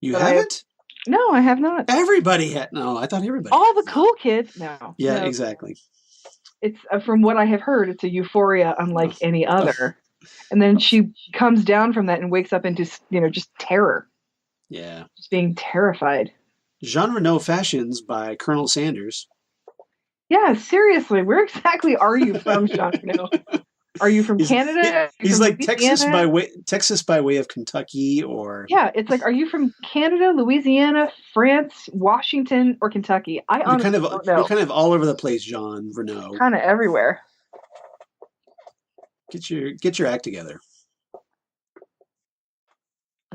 You haven't? No, I have not. Everybody had. No, I thought everybody. All the cool kids. No. Yeah, no. Exactly. It's from what I have heard, it's a euphoria unlike any other. And then she comes down from that and wakes up into, just terror. Yeah. Just being terrified. Jean Reno Fashions by Colonel Sanders. Yeah, seriously. Where exactly are you from, Jean Reno? Are you from Canada? He's like Texas by way of Kentucky, or it's like, are you from Canada, Louisiana, France, Washington, or Kentucky? I honestly don't know. You're kind of all over the place, Jean Reno. Kind of everywhere. Get your act together.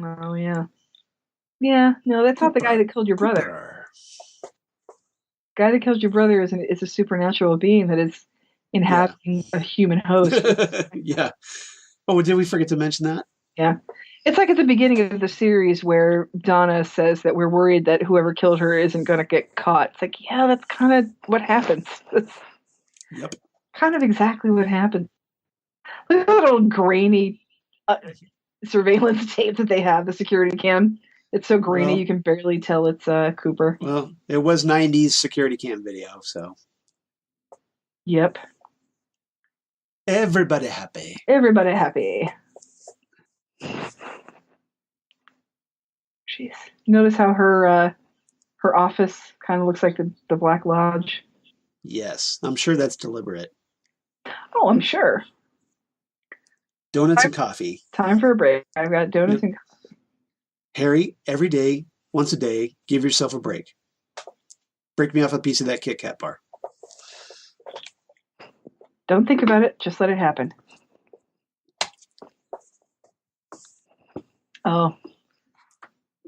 Oh yeah, yeah. No, that's not the guy that killed your brother. The guy that killed your brother is a supernatural being that is inhabiting a human host. Yeah. Oh, did we forget to mention that? Yeah. It's like at the beginning of the series where Donna says that we're worried that whoever killed her isn't going to get caught. It's like, yeah, that's kind of what happens. That's kind of exactly what happened. Look at that little grainy surveillance tape that they have, the security cam. It's so grainy you can barely tell it's Cooper. Well, it was 90s security cam video, so. Yep. Everybody happy. Everybody happy. Jeez. Notice how her office kind of looks like the Black Lodge. Yes, I'm sure that's deliberate. Oh, I'm sure. Donuts and coffee. Time for a break. I've got donuts and coffee. Harry, every day, once a day, give yourself a break. Break me off a piece of that Kit Kat bar. Don't think about it. Just let it happen. Oh,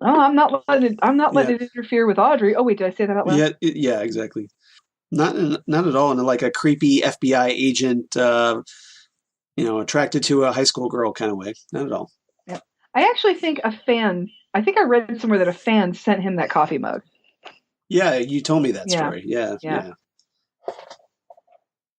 I'm not letting it interfere with Audrey. Oh wait, did I say that out loud? Yeah, exactly. Not at all. And like a creepy FBI agent, attracted to a high school girl kind of way. Not at all. Yeah. I actually think I read somewhere that a fan sent him that coffee mug. Yeah, you told me that story. Yeah.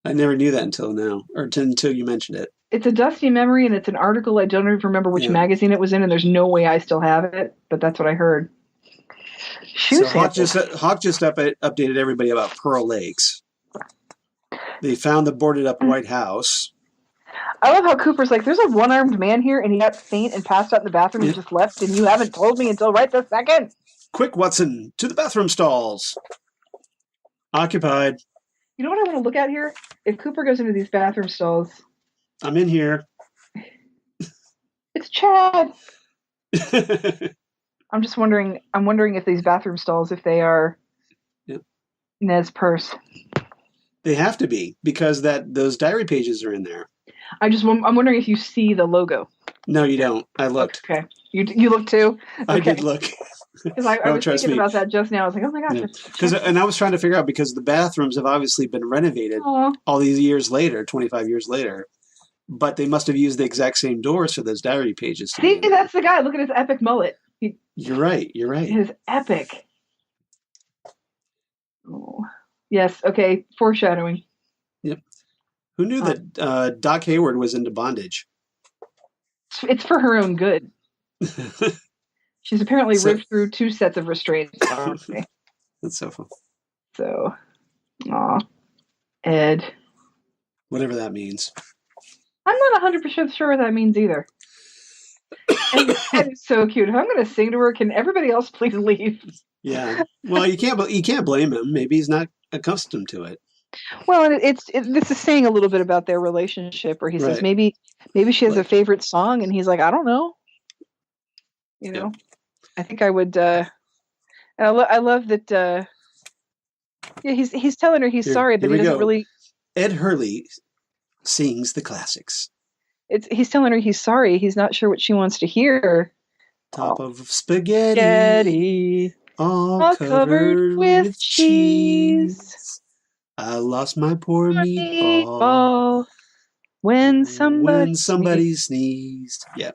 I never knew that until now, or until you mentioned it. It's a dusty memory, and it's an article. I don't even remember which magazine it was in, and there's no way I still have it, but that's what I heard. So Hawk just updated everybody about Pearl Lakes. They found the boarded up White House. I love how Cooper's like, there's a one-armed man here, and he got faint and passed out in the bathroom and just left, and you haven't told me until right this second. Quick, Watson, to the bathroom stalls. Occupied. You know what I want to look at here? If Cooper goes into these bathroom stalls. I'm in here. It's Chad. I'm just wondering. I'm wondering if these bathroom stalls, if they are Ned's purse. They have to be, because those diary pages are in there. I'm wondering if you see the logo. No, you don't. I looked. Okay. You looked too? Okay. I did look. Because I was thinking about that just now. I was like, oh my gosh. And I was trying to figure out, because the bathrooms have obviously been renovated all these years later, 25 years later. But they must have used the exact same doors for those diary pages. See, that's the guy. Look at his epic mullet. You're right. His epic. Oh. Yes, okay. Foreshadowing. Yep. Who knew that Doc Hayward was into bondage? It's for her own good. She's apparently So- ripped through 2 sets of restraints already. That's so fun. So, aw, Ed. Whatever that means. I'm not 100% sure what that means either. And Ed is so cute. If I'm going to sing to her, can everybody else please leave? Yeah. Well, you can't blame him. Maybe he's not accustomed to it. Well, and this is saying a little bit about their relationship, where he says Right. maybe she has a Like- favorite song, and he's like, I don't know. You know, I think I would. And I love that. Yeah, he's telling her he's sorry, but here he we doesn't go. really. Ed Hurley sings the classics. He's telling her he's sorry. He's not sure what she wants to hear. Top of spaghetti, Spaghetti, all covered with cheese. I lost my poor meatball meatball. When somebody sneezed. Yeah.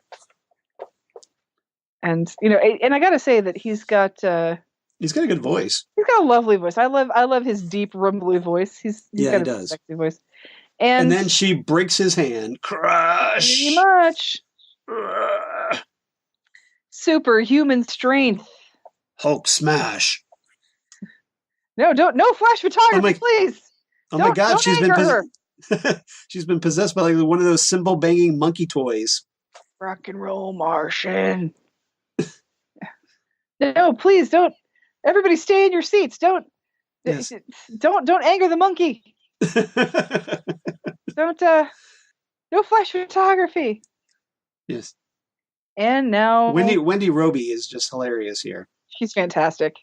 And and I gotta say that he's got a good voice. He's got a lovely voice. I love his deep rumbly voice. He's got he a does. sexy voice. And then she breaks his hand. Crush. Pretty much. Superhuman strength. Hulk smash. No flash photography, please. Oh my God, she's been possessed by like one of those cymbal banging monkey toys. Rock and roll Martian. No, please don't. Everybody stay in your seats. Don't anger the monkey. Don't no flash photography. Yes. And now Wendy Roby is just hilarious here. She's fantastic.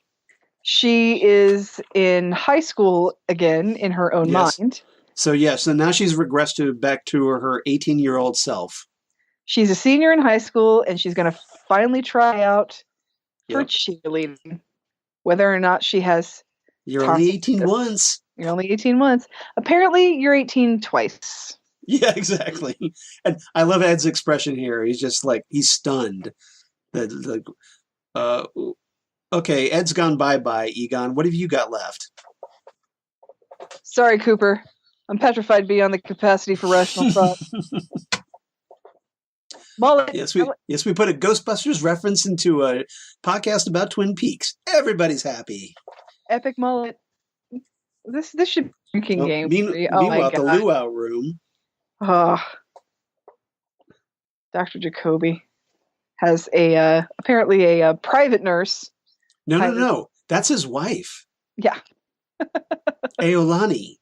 She is in high school again in her own mind. So now she's regressed back to her 18-year-old self. She's a senior in high school, and she's going to finally try out for cheerleading. Whether or not she has... You're only 18 once. You're only 18 once. Apparently, you're 18 twice. Yeah, exactly. And I love Ed's expression here. He's just like, he's stunned. Okay, Ed's gone bye-bye, Egon. What have you got left? Sorry, Cooper. I'm petrified beyond the capacity for rational thought. Mullet. Yes, we put a Ghostbusters reference into a podcast about Twin Peaks. Everybody's happy. Epic mullet. This should be a drinking game. Meanwhile, at the luau room. Dr. Jacoby has apparently a private nurse. No. That's his wife. Yeah. Aolani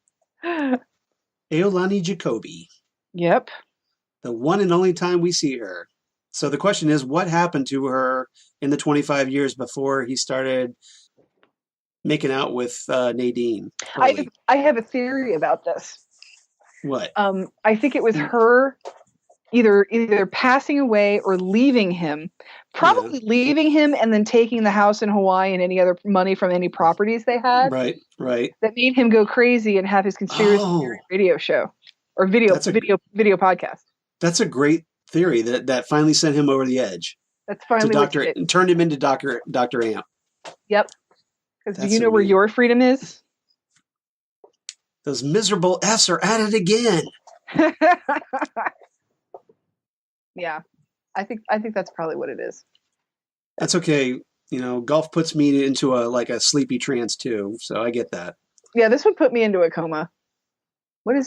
Jacoby. Yep. The one and only time we see her. So the question is, what happened to her in the 25 years before he started making out with Nadine? I have a theory about this. What? I think it was her either passing away or leaving him. Probably leaving him and then taking the house in Hawaii and any other money from any properties they had. Right. That made him go crazy and have his conspiracy theory radio show or video podcast. That's a great theory that finally sent him over the edge. That's finally turned him into Dr. Amp. Yep. Because do you know where your freedom is? Those miserable F's are at it again. Yeah. I think that's probably what it is. That's okay. Golf puts me into a sleepy trance too, so I get that. Yeah, this would put me into a coma. Wait,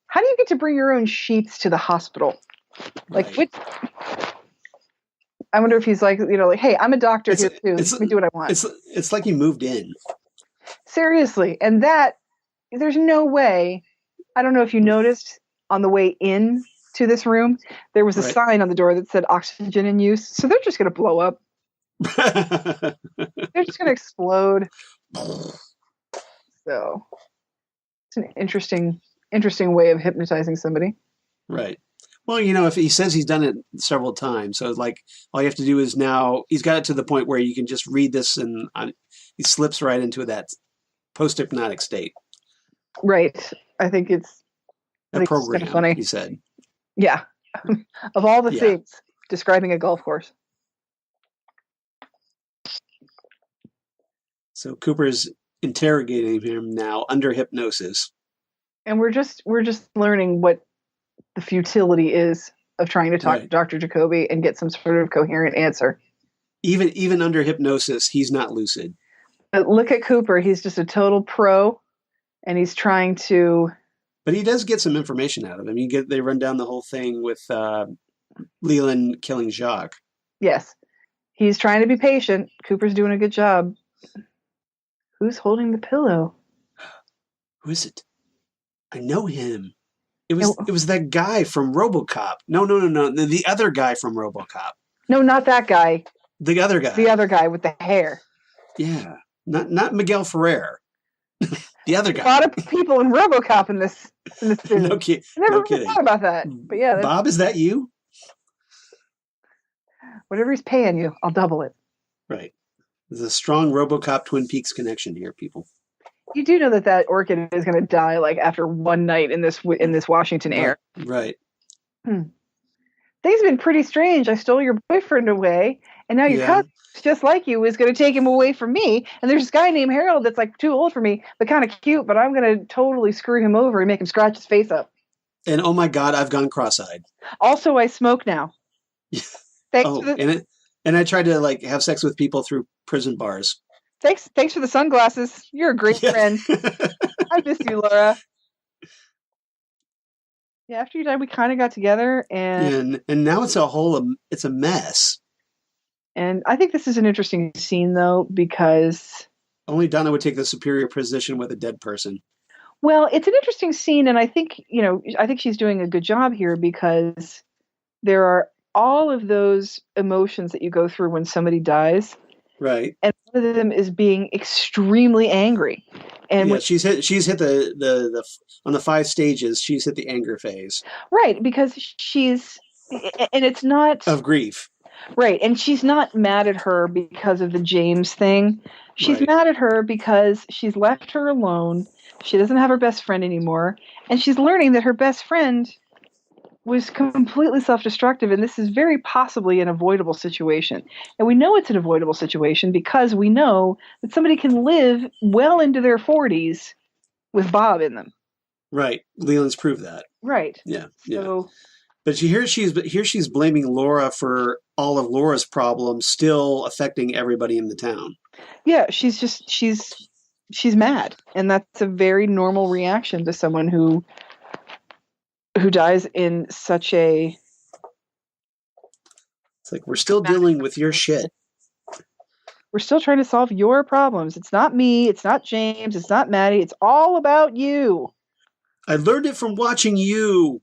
how do you get to bring your own sheets to the hospital? Right. I wonder if he's like, hey, I'm a doctor here too. Let me do what I want. It's like he moved in. Seriously. And there's no way. I don't know if you noticed on the way in to this room, there was a sign on the door that said oxygen in use. So they're just going to blow up. They're just going to explode. So it's an interesting way of hypnotizing somebody. Right. Well, if he says he's done it several times, so all you have to do is now he's got it to the point where you can just read this and he slips right into that post-hypnotic state. Right. I think it's program, kind of funny. He said. Yeah. Of all the things describing a golf course. So Cooper's interrogating him now under hypnosis. And we're just learning what the futility is of trying to talk to Dr. Jacoby and get some sort of coherent answer. Even under hypnosis, he's not lucid. But look at Cooper. He's just a total pro, and he's trying to... But he does get some information out of him. They run down the whole thing with Leland killing Jacques. Yes. He's trying to be patient. Cooper's doing a good job. Who's holding the pillow? Who is it? I know him. It was that guy from RoboCop. No. The other guy from RoboCop. No, not that guy. The other guy. The other guy with the hair. Yeah. Not Miguel Ferrer. The other guy. A lot of people in RoboCop in this series. No kidding. I never really thought about that. But yeah. Bob, is that you? Whatever he's paying you, I'll double it. Right. There's a strong RoboCop Twin Peaks connection here, people. You do know that orchid is going to die like after one night in this Washington air. Right. Things have been pretty strange. I stole your boyfriend away, and now your cousin, just like you, is going to take him away from me. And there's this guy named Harold that's like too old for me, but kind of cute. But I'm going to totally screw him over and make him scratch his face up. And oh my God, I've gone cross-eyed. Also, I smoke now. And I tried to like have sex with people through prison bars. Thanks for the sunglasses. You're a great friend. I miss you, Laura. Yeah, after you died, we kind of got together, and now it's a mess. And I think this is an interesting scene, though, because only Donna would take the superior position with a dead person. Well, it's an interesting scene, and I think she's doing a good job here because there are all of those emotions that you go through when somebody dies. Right. And one of them is being extremely angry. And she's hit the on the 5 stages, she's hit the anger phase. Right, because and it's not of grief. Right, and she's not mad at her because of the James thing. She's mad at her because she's left her alone. She doesn't have her best friend anymore, and she's learning that her best friend was completely self-destructive, and this is very possibly an avoidable situation. And we know it's an avoidable situation because we know that somebody can live well into their 40s with Bob in them. Right. Leland's proved that. Right. Yeah. So, but she's blaming Laura for all of Laura's problems still affecting everybody in the town. Yeah, she's mad, and that's a very normal reaction to someone who dies in such a... It's like, we're still dealing with your shit. We're still trying to solve your problems. It's not me. It's not James. It's not Maddie. It's all about you. I learned it from watching you.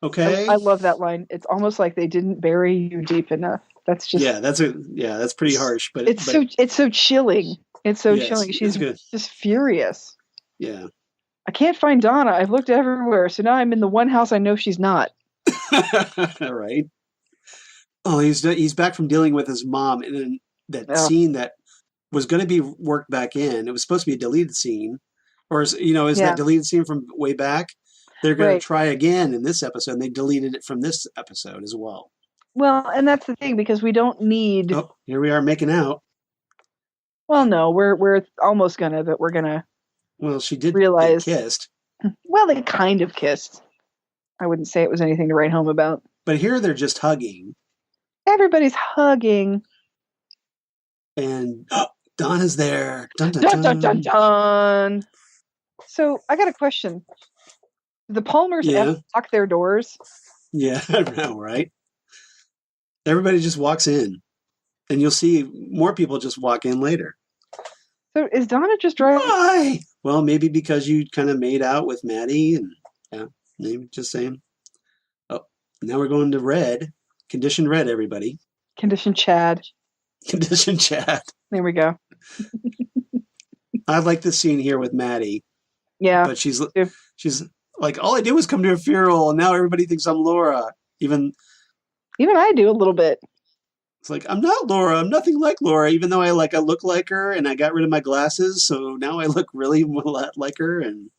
Okay? I love that line. It's almost like they didn't bury you deep enough. That's just... that's pretty harsh. But it's so chilling. It's so chilling. She's just furious. Yeah. I can't find Donna. I've looked everywhere, so now I'm in the one house I know she's not. Right. Oh, he's back from dealing with his mom, and then that scene that was going to be worked back in. It was supposed to be a deleted scene, or that deleted scene from way back? They're going to try again in this episode, and they deleted it from this episode as well. Well, and that's the thing, because we don't need... Oh, here we are making out. Well, no, we're almost gonna, but we're gonna... Well, she did realize get kissed. Well, they kind of kissed. I wouldn't say it was anything to write home about. But here they're just hugging. Everybody's hugging. And Donna's there. Dun, dun, dun, dun, dun, dun. So I got a question. Do the Palmers ever lock their doors? Yeah, I know, right? Everybody just walks in. And you'll see more people just walk in later. So is Donna just driving? Why? Well, maybe because you kind of made out with Maddie, and maybe just saying. Oh, now we're going to red. Condition red, everybody. Condition Chad. Condition Chad. There we go. I like this scene here with Maddie. Yeah. But she's like, all I did was come to a funeral, and now everybody thinks I'm Laura. Even I do a little bit. It's like, I'm not Laura. I'm nothing like Laura, even though I look like her, and I got rid of my glasses, so now I look really like her, and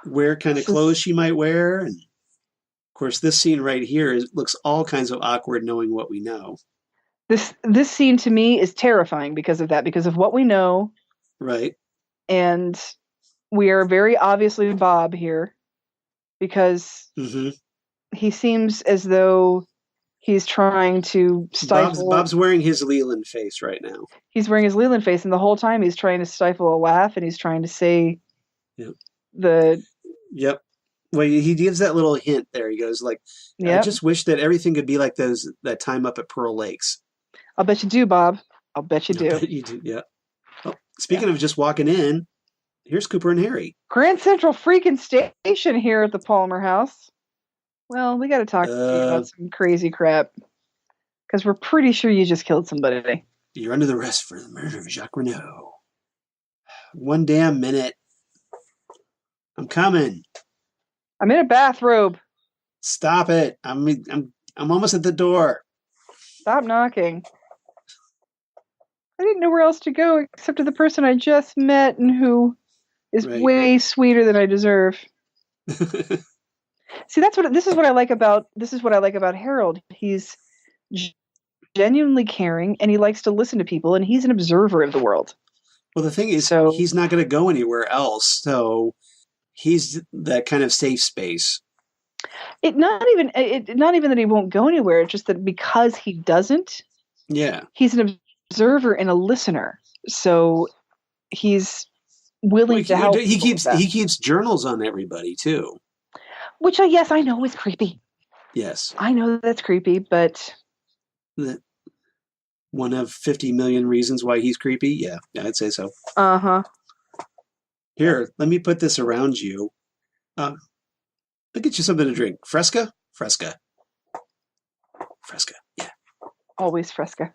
wear kind of clothes she might wear. And of course, this scene right here looks all kinds of awkward, knowing what we know. This scene to me is terrifying because of that, because of what we know. Right. And we are very obviously Bob here. because Mm-hmm. he seems as though he's trying to stifle. Bob's wearing his Leland face right now. He's wearing his Leland face, and the whole time he's trying to stifle a laugh, and he's trying to say Yep. the. Yep. Well, he gives that little hint there. He goes like, "I Yep. just wish that everything could be like that time up at Pearl Lakes." I'll bet you do, Bob. I'll bet you do. I bet you do. Yeah. Oh, speaking of just walking in, here's Cooper and Harry. Grand Central freaking Station here at the Palmer House. Well, we got to talk to you about some crazy crap, because we're pretty sure you just killed somebody. You're under the arrest for the murder of Jacques Renault. One damn minute. I'm coming. I'm in a bathrobe. Stop it. I'm almost at the door. Stop knocking. I didn't know where else to go except to the person I just met and who is way sweeter than I deserve. See, this is what I like about Harold. He's genuinely caring, and he likes to listen to people, and he's an observer of the world. Well, the thing is, he's not going to go anywhere else, so he's that kind of safe space. Not even that he won't go anywhere. It's just that because he doesn't. Yeah. He's an observer and a listener, so he's willing to help. He keeps journals on everybody too. Which yes, I know is creepy. Yes. I know that's creepy, but one of 50 million reasons why he's creepy. Yeah, I'd say so. Uh-huh. Here, let me put this around you. I'll get you something to drink. Fresca? Fresca. Fresca, yeah. Always Fresca.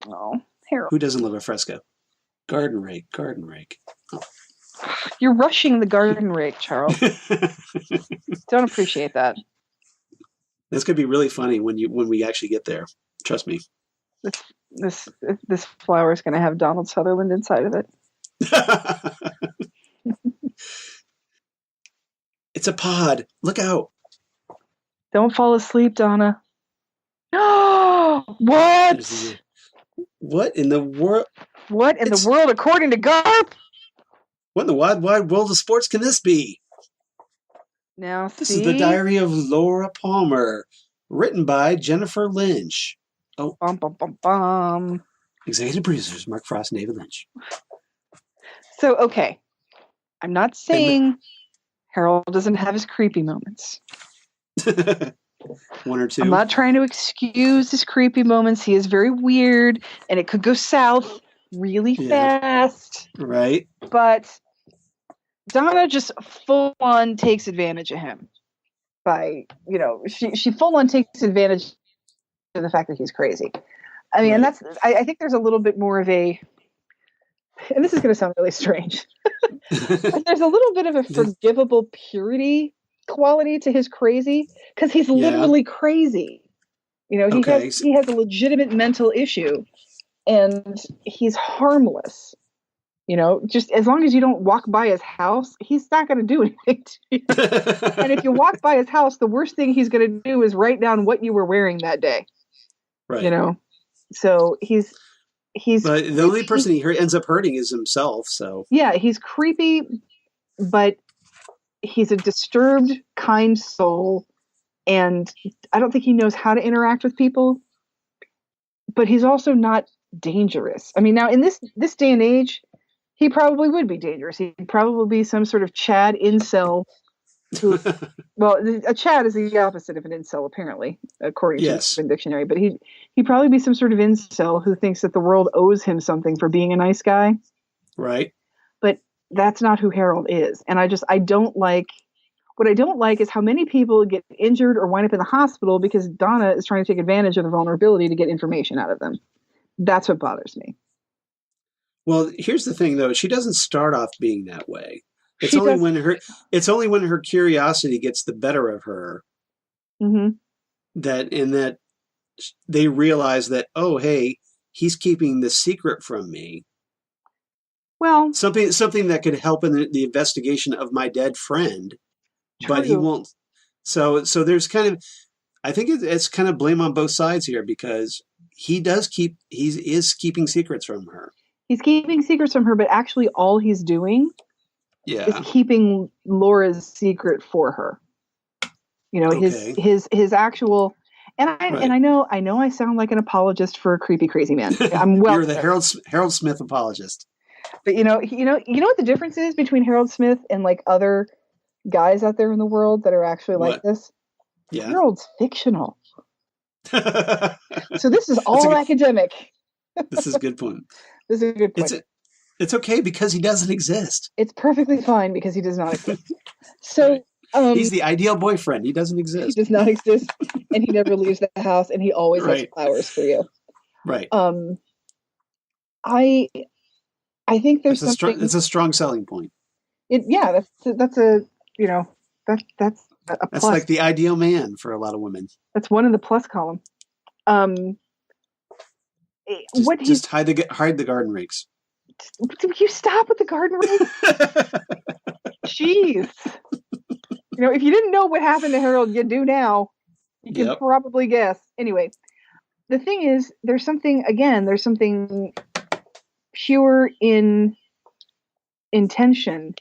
Oh, Harold. Who doesn't love a Fresca? Garden rake. Oh. You're rushing the garden rake, Charles. Don't appreciate that. That's gonna be really funny when we actually get there. Trust me. This flower is gonna have Donald Sutherland inside of it. It's a pod. Look out. Don't fall asleep, Donna. What? What in the world? What in the world, according to Garp? What in the wide world of sports can this be? Now, this is the Diary of Laura Palmer, written by Jennifer Lynch. Oh, executive producers Mark Frost and David Lynch. So, okay, I'm not saying Harold doesn't have his creepy moments. One or two. I'm not trying to excuse his creepy moments. He is very weird, and it could go south really fast. Right. But Donna just full on takes advantage of him by, she full on takes advantage of the fact that he's crazy. I mean, and I think there's a little bit more of a, and this is going to sound really strange, but there's a little bit of a forgivable purity quality to his crazy, because he's literally crazy. He has a legitimate mental issue, and he's harmless. Just as long as you don't walk by his house, he's not going to do anything to you. And if you walk by his house, the worst thing he's going to do is write down what you were wearing that day. Right. So he's. But the only person he ends up hurting is himself. So yeah, he's creepy, but he's a disturbed, kind soul, and I don't think he knows how to interact with people. But he's also not dangerous. I mean, now in this day and age, he probably would be dangerous. He'd probably be some sort of Chad incel. Well, a Chad is the opposite of an incel, apparently, according to the Urban Dictionary. But he'd probably be some sort of incel who thinks that the world owes him something for being a nice guy. Right. But that's not who Harold is. And I don't like, what I don't like is how many people get injured or wind up in the hospital because Donna is trying to take advantage of the vulnerability to get information out of them. That's what bothers me. Well, here's the thing, though. She doesn't start off being that way. It's only when her curiosity gets the better of her that they realize that, oh, hey, he's keeping the secret from me. Well, something that could help in the investigation of my dead friend, but he won't. So there's kind of, I think it's kind of blame on both sides here, because he is keeping secrets from her. He's keeping secrets from her, but actually all he's doing is Yeah. keeping Laura's secret for her. You know, Okay. his actual, and Right. I know I sound like an apologist for a creepy crazy man. I'm well You're the aware. Harold Smith apologist. But you know what the difference is between Harold Smith and like other guys out there in the world that are actually like What? this? Yeah. Harold's fictional. So this is That's a all good. academic. This is a good point. This is a good It's point. a, it's okay because he doesn't exist. It's perfectly fine because he does not exist. Right. So He's the ideal boyfriend. He doesn't he exist. does not exist, and he never leaves the house, and he always has Right. flowers for you. Right. Um, I I think there's something. It's a strong selling point. Yeah, that's a you know that's a That's plus. like the ideal man for a lot of women. That's one in the plus column. Um, what he's Just hide the garden rakes. you stop with the garden rake? Jeez. If you didn't know what happened to Harold, you do now. You can Yep. probably guess. Anyway, the thing is, there's something pure in intention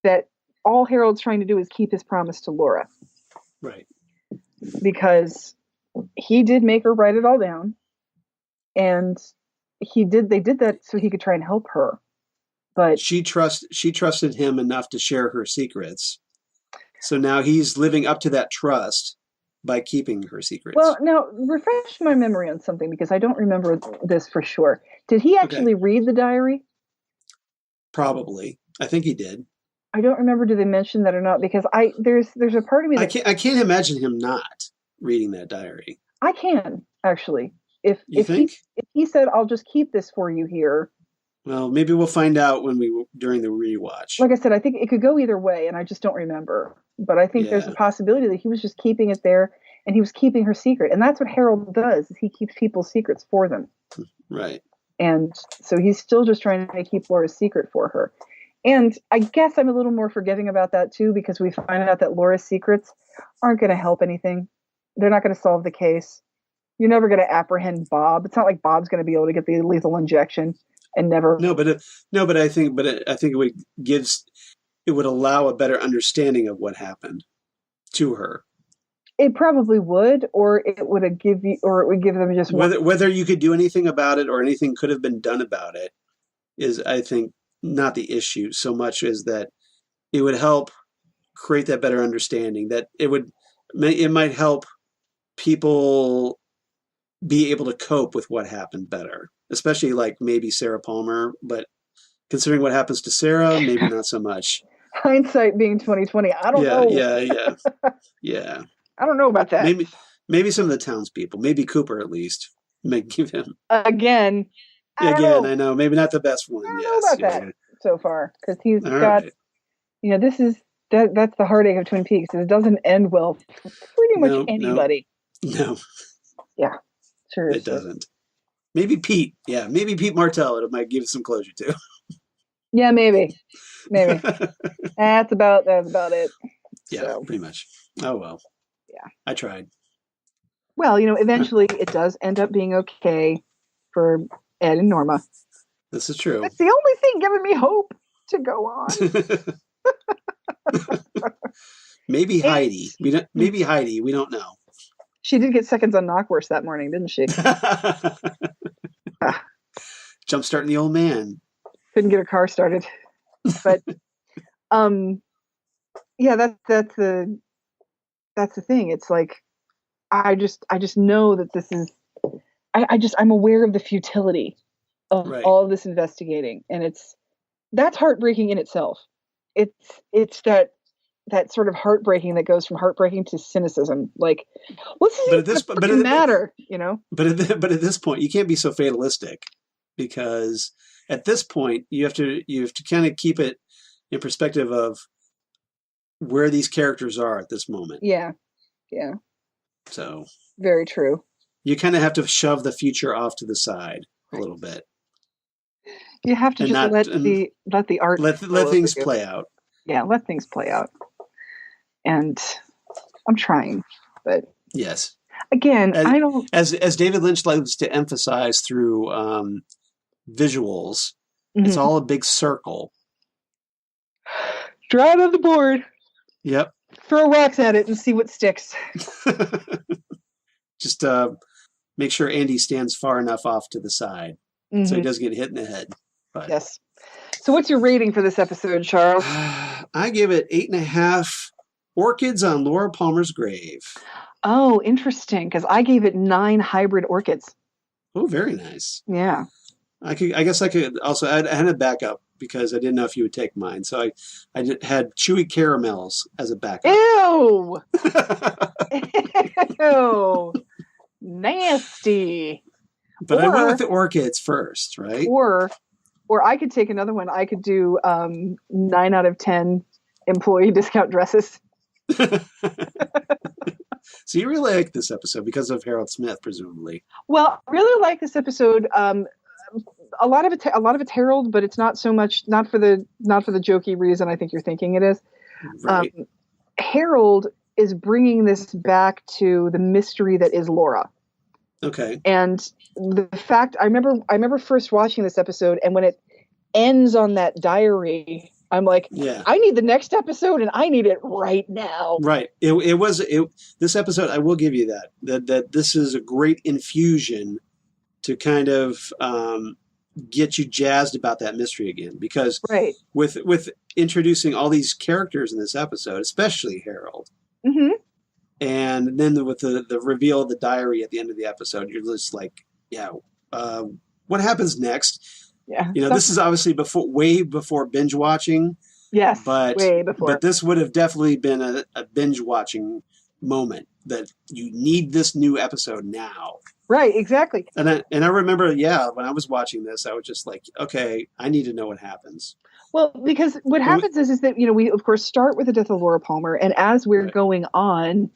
that all Harold's trying to do is keep his promise to Laura. Right. Because he did make her write it all down, and they did that so he could try and help her. But she trusted him enough to share her secrets. So now he's living up to that trust by keeping her secrets. Well, now refresh my memory on something because I don't remember this for sure. Did he actually read the diary? Probably. I think he did. I don't remember. Did they mention that or not? Because there's a part of me that I can't imagine him not reading that diary. I can actually. You think? If he said, "I'll just keep this for you here." Well, maybe we'll find out during the rewatch. Like I said, I think it could go either way, and I just don't remember. But I think there's a possibility that he was just keeping it there, and he was keeping her secret, and that's what Harold does: is he keeps people's secrets for them. Right. And so he's still just trying to keep Laura's secret for her. And I guess I'm a little more forgiving about that too, because we find out that Laura's secrets aren't going to help anything. They're not going to solve the case. You're never going to apprehend Bob. It's not like Bob's going to be able to get the lethal injection and never. I think it would allow a better understanding of what happened to her. It probably would, or it would give them just whether you could do anything about it or anything could have been done about it is, I think, not the issue so much as that it would help create that better understanding, that it might help people be able to cope with what happened better, especially like maybe Sarah Palmer, but considering what happens to Sarah, maybe not so much. Hindsight being 2020, I don't know. Yeah. I don't know about that. Maybe some of the townspeople, maybe Cooper at least, may give him again. I know, maybe not the best one. I don't know about that so far because he's all got. Right. This is that's the heartache of Twin Peaks. It doesn't end well for pretty much anybody. No. Yeah, sure. It doesn't. Maybe Pete. Yeah, maybe Pete Martell. It might give some closure to. Yeah, maybe. That's about it. Yeah, pretty much. Oh well. Yeah, I tried. Well, eventually it does end up being okay for Ed and Norma. This is true. It's the only thing giving me hope to go on. Maybe Heidi. Maybe Heidi. We don't know. She did get seconds on Knockwurst that morning, didn't she? Jump starting the old man. Couldn't get her car started. But yeah, that's the thing. It's like I just know that this is I'm aware of the futility of all of this investigating, and that's heartbreaking in itself. It's that sort of heartbreaking that goes from heartbreaking to cynicism. Like, what's this matter? But at this point, you can't be so fatalistic, because at this point you have to kind of keep it in perspective of where these characters are at this moment. Yeah. So very true. You kind of have to shove the future off to the side a little bit. You have to just let the art let things play out. Yeah, let things play out. And I'm trying, but yes. Again, I don't. As David Lynch loves to emphasize through visuals, it's all a big circle. Draw it on the board. Yep. Throw rocks at it and see what sticks. Just make sure Andy stands far enough off to the side so he doesn't get hit in the head. But, yes. So what's your rating for this episode, Charles? I give it 8.5 orchids on Laura Palmer's grave. Oh, interesting, because I gave it 9 hybrid orchids. Oh, very nice. Yeah. I guess I could also, I had a backup because I didn't know if you would take mine. So I had chewy caramels as a backup. Ew! Ew! Nasty. But I went with the orchids first, right? Or I could take another one. I could do 9 out of 10 employee discount dresses. So you really like this episode because of Harold Smith, presumably. Well, I really like this episode. A lot of it's Harold, but it's not so much not for the jokey reason I think you're thinking it is. Right. Harold is bringing this back to the mystery that is Laura. Okay. And the fact I remember first watching this episode, and when it ends on that diary, I'm like, yeah, I need the next episode, and I need it right now. Right. This episode, I will give you that this is a great infusion to kind of get you jazzed about that mystery again, because right. with introducing all these characters in this episode, especially Harold, and then with the reveal of the diary at the end of the episode, you're just like, yeah, what happens next? Yeah, this is obviously way before binge watching. Yes, but way before. But this would have definitely been a binge watching moment that you need this new episode now. Right, exactly. And I remember, when I was watching this, I was just like, okay, I need to know what happens. Well, because what happens is that, we, of course, start with the death of Laura Palmer. And as we're going on,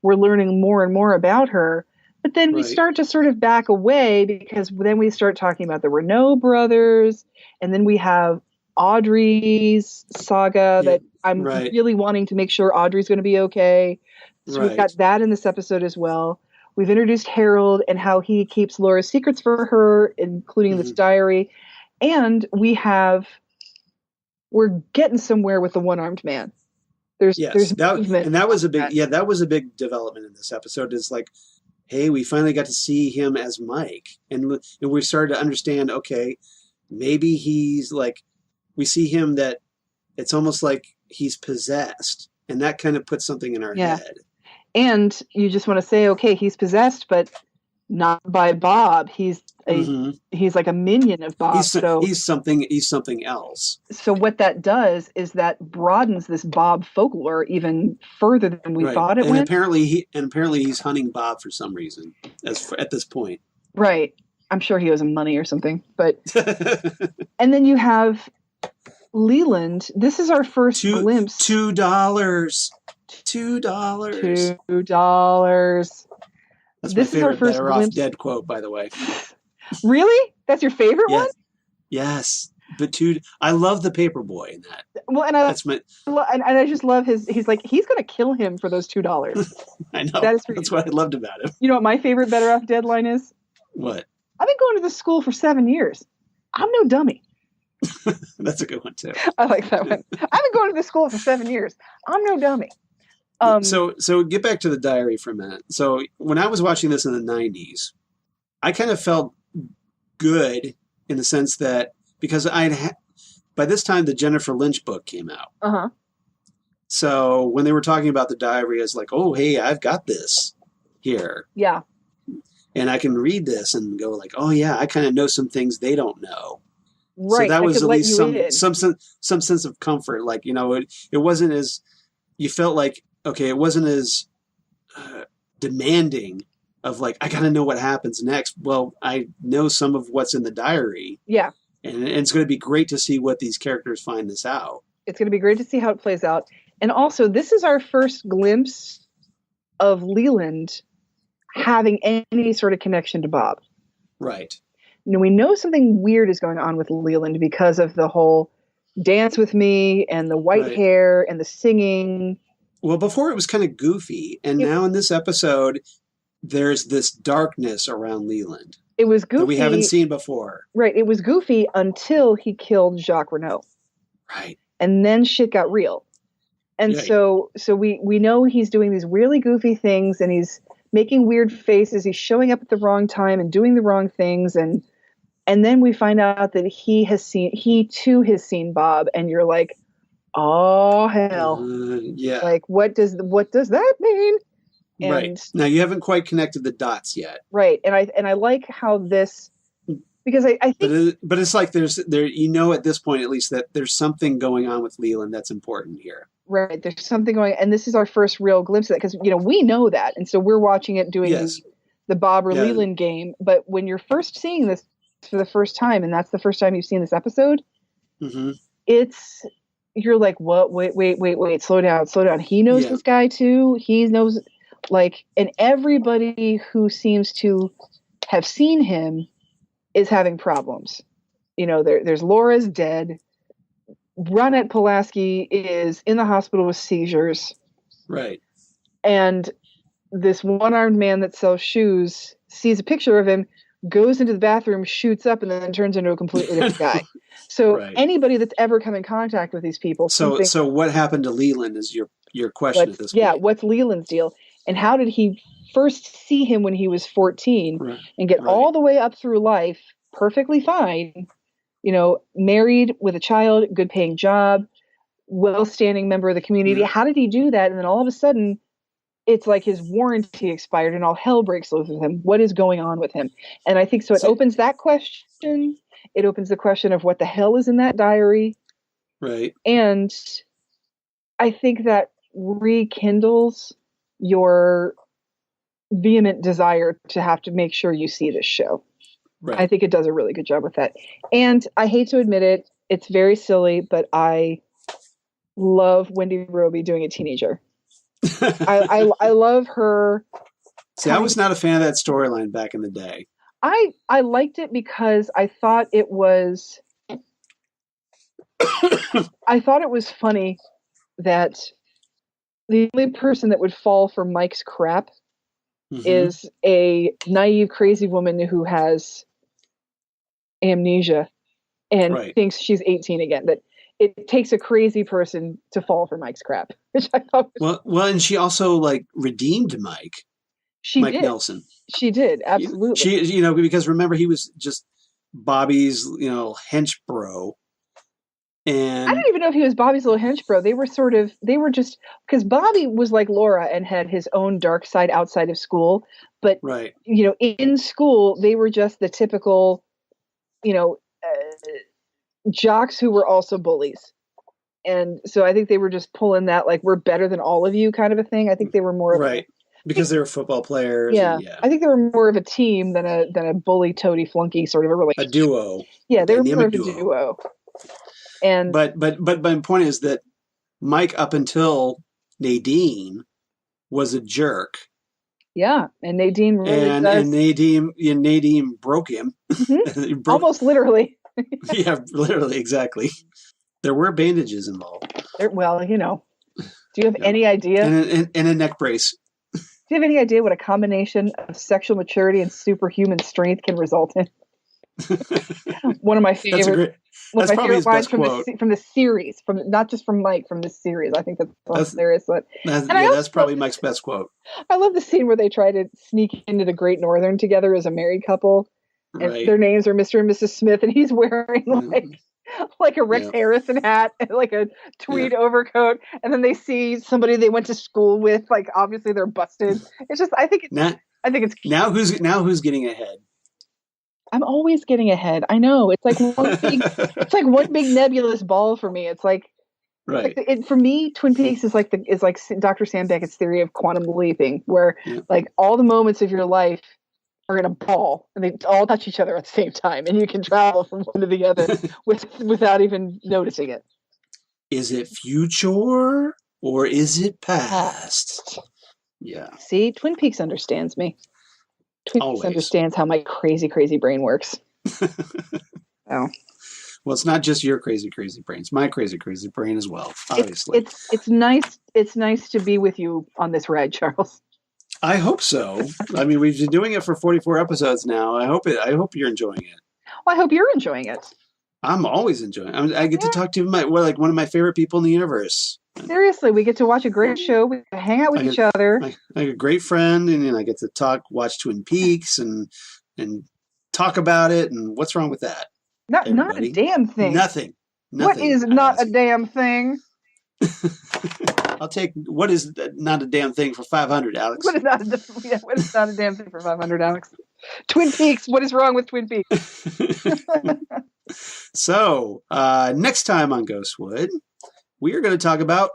we're learning more and more about her. But then we start to sort of back away, because then we start talking about the Renault brothers. And then we have Audrey's saga that I'm really wanting to make sure Audrey's going to be okay. So we've got that in this episode as well. We've introduced Harold and how he keeps Laura's secrets for her, including this diary. And we're getting somewhere with the one-armed man. There's movement. And that was a big development in this episode, is like, hey, we finally got to see him as Mike. And we started to understand, okay, maybe he's like, we see him that it's almost like he's possessed. And that kind of puts something in our head. And you just want to say, okay, he's possessed, but not by Bob. He's like a minion of Bob. He's something else. So what that does is that broadens this Bob folklore even further than we thought it would. And apparently he's hunting Bob for some reason at this point. Right. I'm sure he owes him money or something. But and then you have Leland. This is our first glimpse. $2. That's my favorite Better Off Dead quote, by the way. Really? That's your favorite one? Yes. But I love the paper boy in that. Well, and I just love he's like, he's going to kill him for those $2. I know. That's what I loved about him. You know what my favorite Better Off Dead line is? What? I've been going to this school for 7 years. I'm no dummy. That's a good one, too. I like that one. I've been going to this school for 7 years. I'm no dummy. So get back to the diary for a minute. So when I was watching this in the 90s, I kind of felt good in the sense that because by this time the Jennifer Lynch book came out. Uh-huh. So when they were talking about the diary, it's like, oh, hey, I've got this here. Yeah. And I can read this and go like, oh yeah, I kind of know some things they don't know. Right. So that was at least some sense of comfort. Like, it wasn't as, you felt like, okay, it wasn't as demanding of like, I got to know what happens next. Well, I know some of what's in the diary. Yeah. And it's going to be great to see what these characters find this out. It's going to be great to see how it plays out. And also, this is our first glimpse of Leland having any sort of connection to Bob. Right. We know something weird is going on with Leland because of the whole dance with me and the white hair and the singing. Well, before it was kind of goofy, and now in this episode, there's this darkness around Leland. It was goofy. That we haven't seen before. Right. It was goofy until he killed Jacques Renault. Right. and then shit got real. And Right. so we know he's doing these really goofy things, and he's making weird faces. He's showing up at the wrong time and doing the wrong things, and then we find out that he too has seen Bob, and you're like, oh hell. Yeah. Like, what does that mean? Right. And Now you haven't quite connected the dots yet. right. And I like how this, because I think, But it's like there's at this point at least that there's something going on with Leland that's important here. right, there's something going, and this is our first real glimpse of that, because we know that, and so we're watching it doing Yes. the Bob or Yeah. Leland game. But when you're first seeing this for the first time, and that's the first time you've seen this episode, Mm-hmm. you're like, what? Wait, slow down. He knows this guy too. He knows, like, and everybody who seems to have seen him is having problems. There's Laura's dead. Ronette Pulaski is in the hospital with seizures. Right. And this one-armed man that sells shoes sees a picture of him, goes into the bathroom, shoots up, and then turns into a completely different guy. So anybody that's ever come in contact with these people. So what happened to Leland is your question at this point. Yeah, what's Leland's deal? And how did he first see him when he was 14 and get all the way up through life perfectly fine, married with a child, good paying job, well-standing member of the community? How did he do that? And then all of a sudden, it's like his warranty expired and all hell breaks loose with him. What is going on with him? And I think so it opens that question. It opens the question of what the hell is in that diary. Right. And I think that rekindles your vehement desire to have to make sure you see this show. Right. I think it does a really good job with that. And I hate to admit it, it's very silly, but I love Wendy Roby doing a teenager. I love her. See, I was not a fan of that storyline back in the day. I liked it because I thought it was funny that the only person that would fall for Mike's crap is a naive, crazy woman who has amnesia and thinks she's 18 again. That it takes a crazy person to fall for Mike's crap, which I thought was well, and she also redeemed Mike. Mike Nelson. She did, absolutely. She, because remember he was just Bobby's, hench bro. And I don't even know if he was Bobby's little hench bro. They were just, because Bobby was like Laura and had his own dark side outside of school. But, in school, they were just the typical, jocks who were also bullies. And so I think they were just pulling that, we're better than all of you kind of a thing. I think they were more of because they were football players. Yeah. I think they were more of a team than a bully toady flunky sort of a relationship. A duo. Yeah, they were more of a duo. And but my point is that Mike, up until Nadine, was a jerk. Yeah, and Nadine really and Nadine broke him. Mm-hmm. Almost literally. Yeah, literally, exactly. There were bandages involved. Well, do you have any idea? And a neck brace. Do you have any idea what a combination of sexual maturity and superhuman strength can result in? One of my favorite. That's probably his best quote from the series, not just from Mike, from this series. I think that's hilarious. That's probably Mike's best quote. I love the scene where they try to sneak into the Great Northern together as a married couple, and their names are Mr. and Mrs. Smith, and he's wearing like a Rex Harrison hat and like a tweed overcoat, and then they see somebody they went to school with, obviously they're busted. It's just I think it's cute. Now who's getting ahead? I'm always getting ahead. I know. It's like one big nebulous ball for me. It's like for me, Twin Peaks is like Dr. Sam Beckett's theory of quantum leaping, where all the moments of your life are in a ball and they all touch each other at the same time, and you can travel from one to the other without even noticing it. Is it future or is it past? Yeah. See, Twin Peaks understands me. Twin Peaks understands how my crazy, crazy brain works. Oh. Well, it's not just your crazy, crazy brain. It's my crazy, crazy brain as well, obviously. It's nice. It's nice to be with you on this ride, Charles. I hope so. I mean, we've been doing it for 44 episodes now. I hope you're enjoying it. Well, I hope you're enjoying it. I'm always enjoying it. I get to talk to one of my favorite people in the universe. Seriously, we get to watch a great show. We get to hang out with each other. I have a great friend, and I get to watch Twin Peaks, and talk about it. And what's wrong with that? Not a damn thing. Nothing. What is not a damn thing? I'll take what is not a damn thing for 500, Alex. What is not a damn thing for 500, Alex? Twin Peaks. What is wrong with Twin Peaks? So, next time on Ghostwood, we are going to talk about,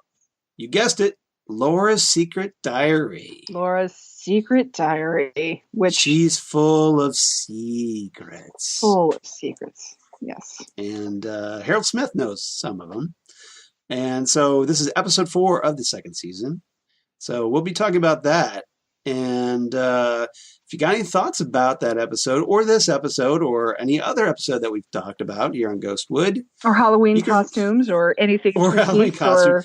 you guessed it, Laura's Secret Diary. Laura's Secret Diary, which she's full of secrets. Full of secrets, yes. And Harold Smith knows some of them. And so this is episode 4 of the second season. So we'll be talking about that. And if you got any thoughts about that episode or this episode or any other episode that we've talked about here on Ghostwood, or Halloween costumes or anything, or Halloween costume,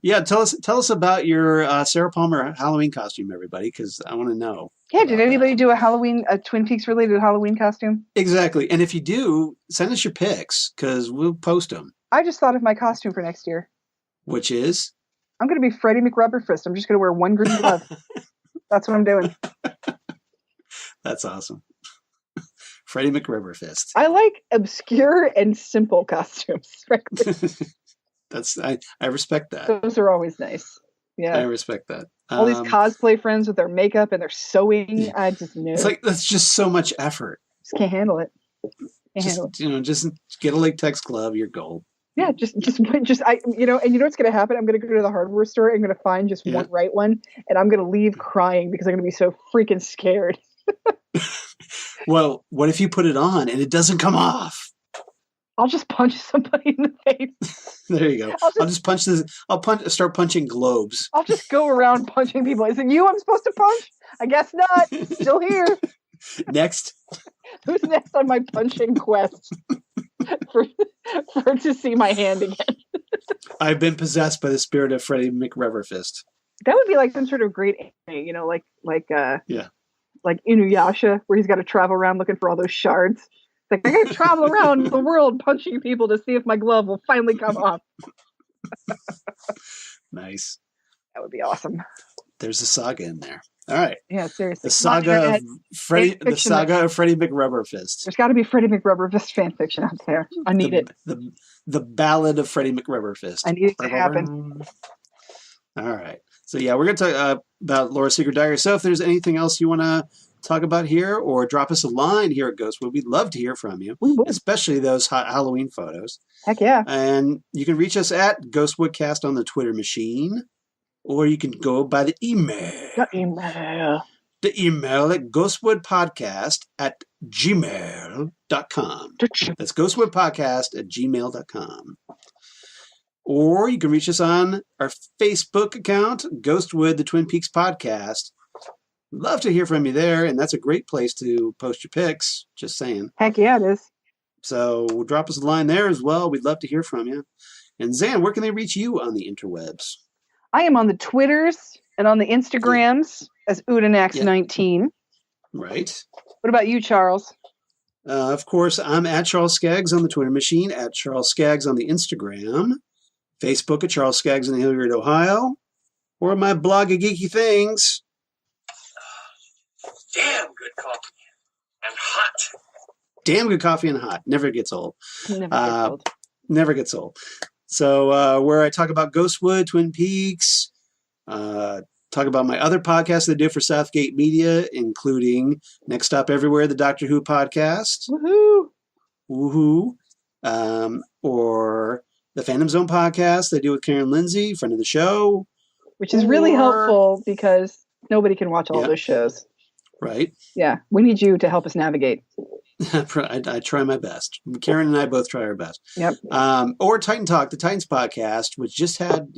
yeah, tell us about your Sarah Palmer Halloween costume, everybody, because I want to know. Yeah, did anybody do a Twin Peaks related Halloween costume? Exactly, and if you do, send us your pics because we'll post them. I just thought of my costume for next year, which is I'm going to be Freddie McRubberfist. I'm just going to wear one green glove. That's what I'm doing. That's awesome. Freddie McRubberfist. I like obscure and simple costumes. I respect that. Those are always nice. Yeah. I respect that. All these cosplay friends with their makeup and their sewing. Yeah. I just know. It's like, that's just so much effort. Just can't handle it. Just get a latex glove, you're gold. Yeah, just and you know what's going to happen? I'm going to go to the hardware store. I'm going to find just one right one, and I'm going to leave crying because I'm going to be so freaking scared. Well, what if you put it on and it doesn't come off? I'll just punch somebody in the face. There you go. I'll just punch this. Start punching globes. I'll just go around punching people. Is it you I'm supposed to punch? I guess not. Still here. Next. Who's next on my punching quest? for to see my hand again. I've been possessed by the spirit of Freddie McRubberfist. That would be like some sort of great anime, like Inuyasha, where he's got to travel around looking for all those shards. It's like, I got to travel around the world punching people to see if my glove will finally come off. Nice. That would be awesome. There's a saga in there. All right. Yeah, seriously. The saga of Freddie McRubberfist. There's got to be Freddie McRubberfist fan fiction out there. I need it. The ballad of Freddie McRubberfist. I need it to happen. All right. So yeah, we're going to talk about Laura's Secret Diary. So if there's anything else you want to talk about here, or drop us a line here at Ghostwood, we'd love to hear from you, especially those hot Halloween photos. Heck yeah. And you can reach us at Ghostwoodcast on the Twitter machine. Or you can go by the email. The email at ghostwoodpodcast@gmail.com. That's ghostwoodpodcast@gmail.com. Or you can reach us on our Facebook account, Ghostwood, the Twin Peaks Podcast. Love to hear from you there, and that's a great place to post your pics. Just saying. Heck yeah, it is. So drop us a line there as well. We'd love to hear from you. And Zan, where can they reach you on the interwebs? I am on the Twitters and on the Instagrams as Udinax19. Right. What about you, Charles? Of course, I'm at Charles Skaggs on the Twitter machine, at Charles Skaggs on the Instagram, Facebook at Charles Skaggs in Hilliard, Ohio, or my blog of geeky things. Damn good coffee and hot. Damn good coffee and hot. Never gets old. Never gets old. Never gets old. So where I talk about Ghostwood, Twin Peaks, talk about my other podcasts that I do for Southgate Media, including Next Stop Everywhere, the Doctor Who podcast. Woohoo! Woohoo! Or the Phantom Zone podcast I do with Karen Lindsay, friend of the show. Which is really helpful because nobody can watch all those shows. Right. Yeah, we need you to help us navigate. I try my best. Karen and I both try our best. Yep. Or Titan Talk, the Titans podcast, which just had,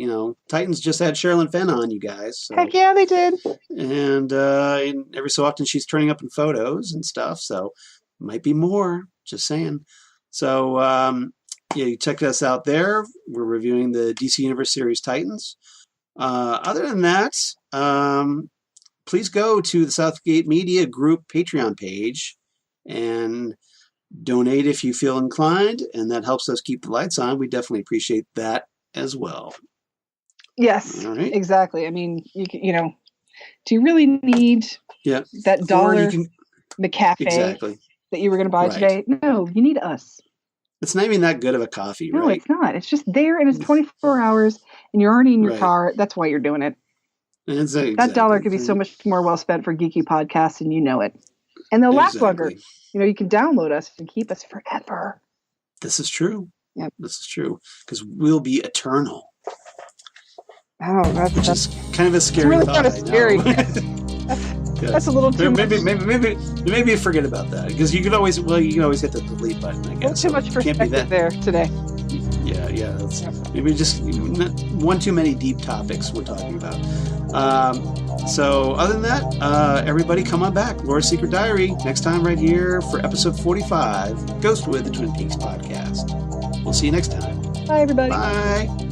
Titans just had Sherilyn Fenn on, you guys. So. Heck yeah, they did. And every so often she's turning up in photos and stuff. So might be more. Just saying. So you check us out there. We're reviewing the DC Universe series Titans. Other than that, please go to the Southgate Media Group Patreon page and donate if you feel inclined, and that helps us keep the lights on. We definitely appreciate that as well. Yes, All right. exactly. I mean, you know, do you really need that dollar McCafe exactly that you were going to buy today? No, you need us. It's not even that good of a coffee, no, right? It's not. It's just there, and it's 24 hours, and you're already in your car. That's why you're doing it. Exactly. That dollar could be so much more well spent for geeky podcasts, and you know it. And they'll last longer. You know, you can download us and keep us forever. This is true. Yep. This is true, because we'll be eternal. Oh, which is kind of a scary really thought. Kind of scary. That's a little too much. Maybe forget about that, because you can always hit the delete button. I guess too much perspective there today. Yeah. Maybe just one too many deep topics we're talking about. So other than that, everybody come on back. Laura's Secret Diary next time right here for episode 45, Ghostwood, the Twin Peaks podcast. We'll see you next time. Bye, everybody. Bye.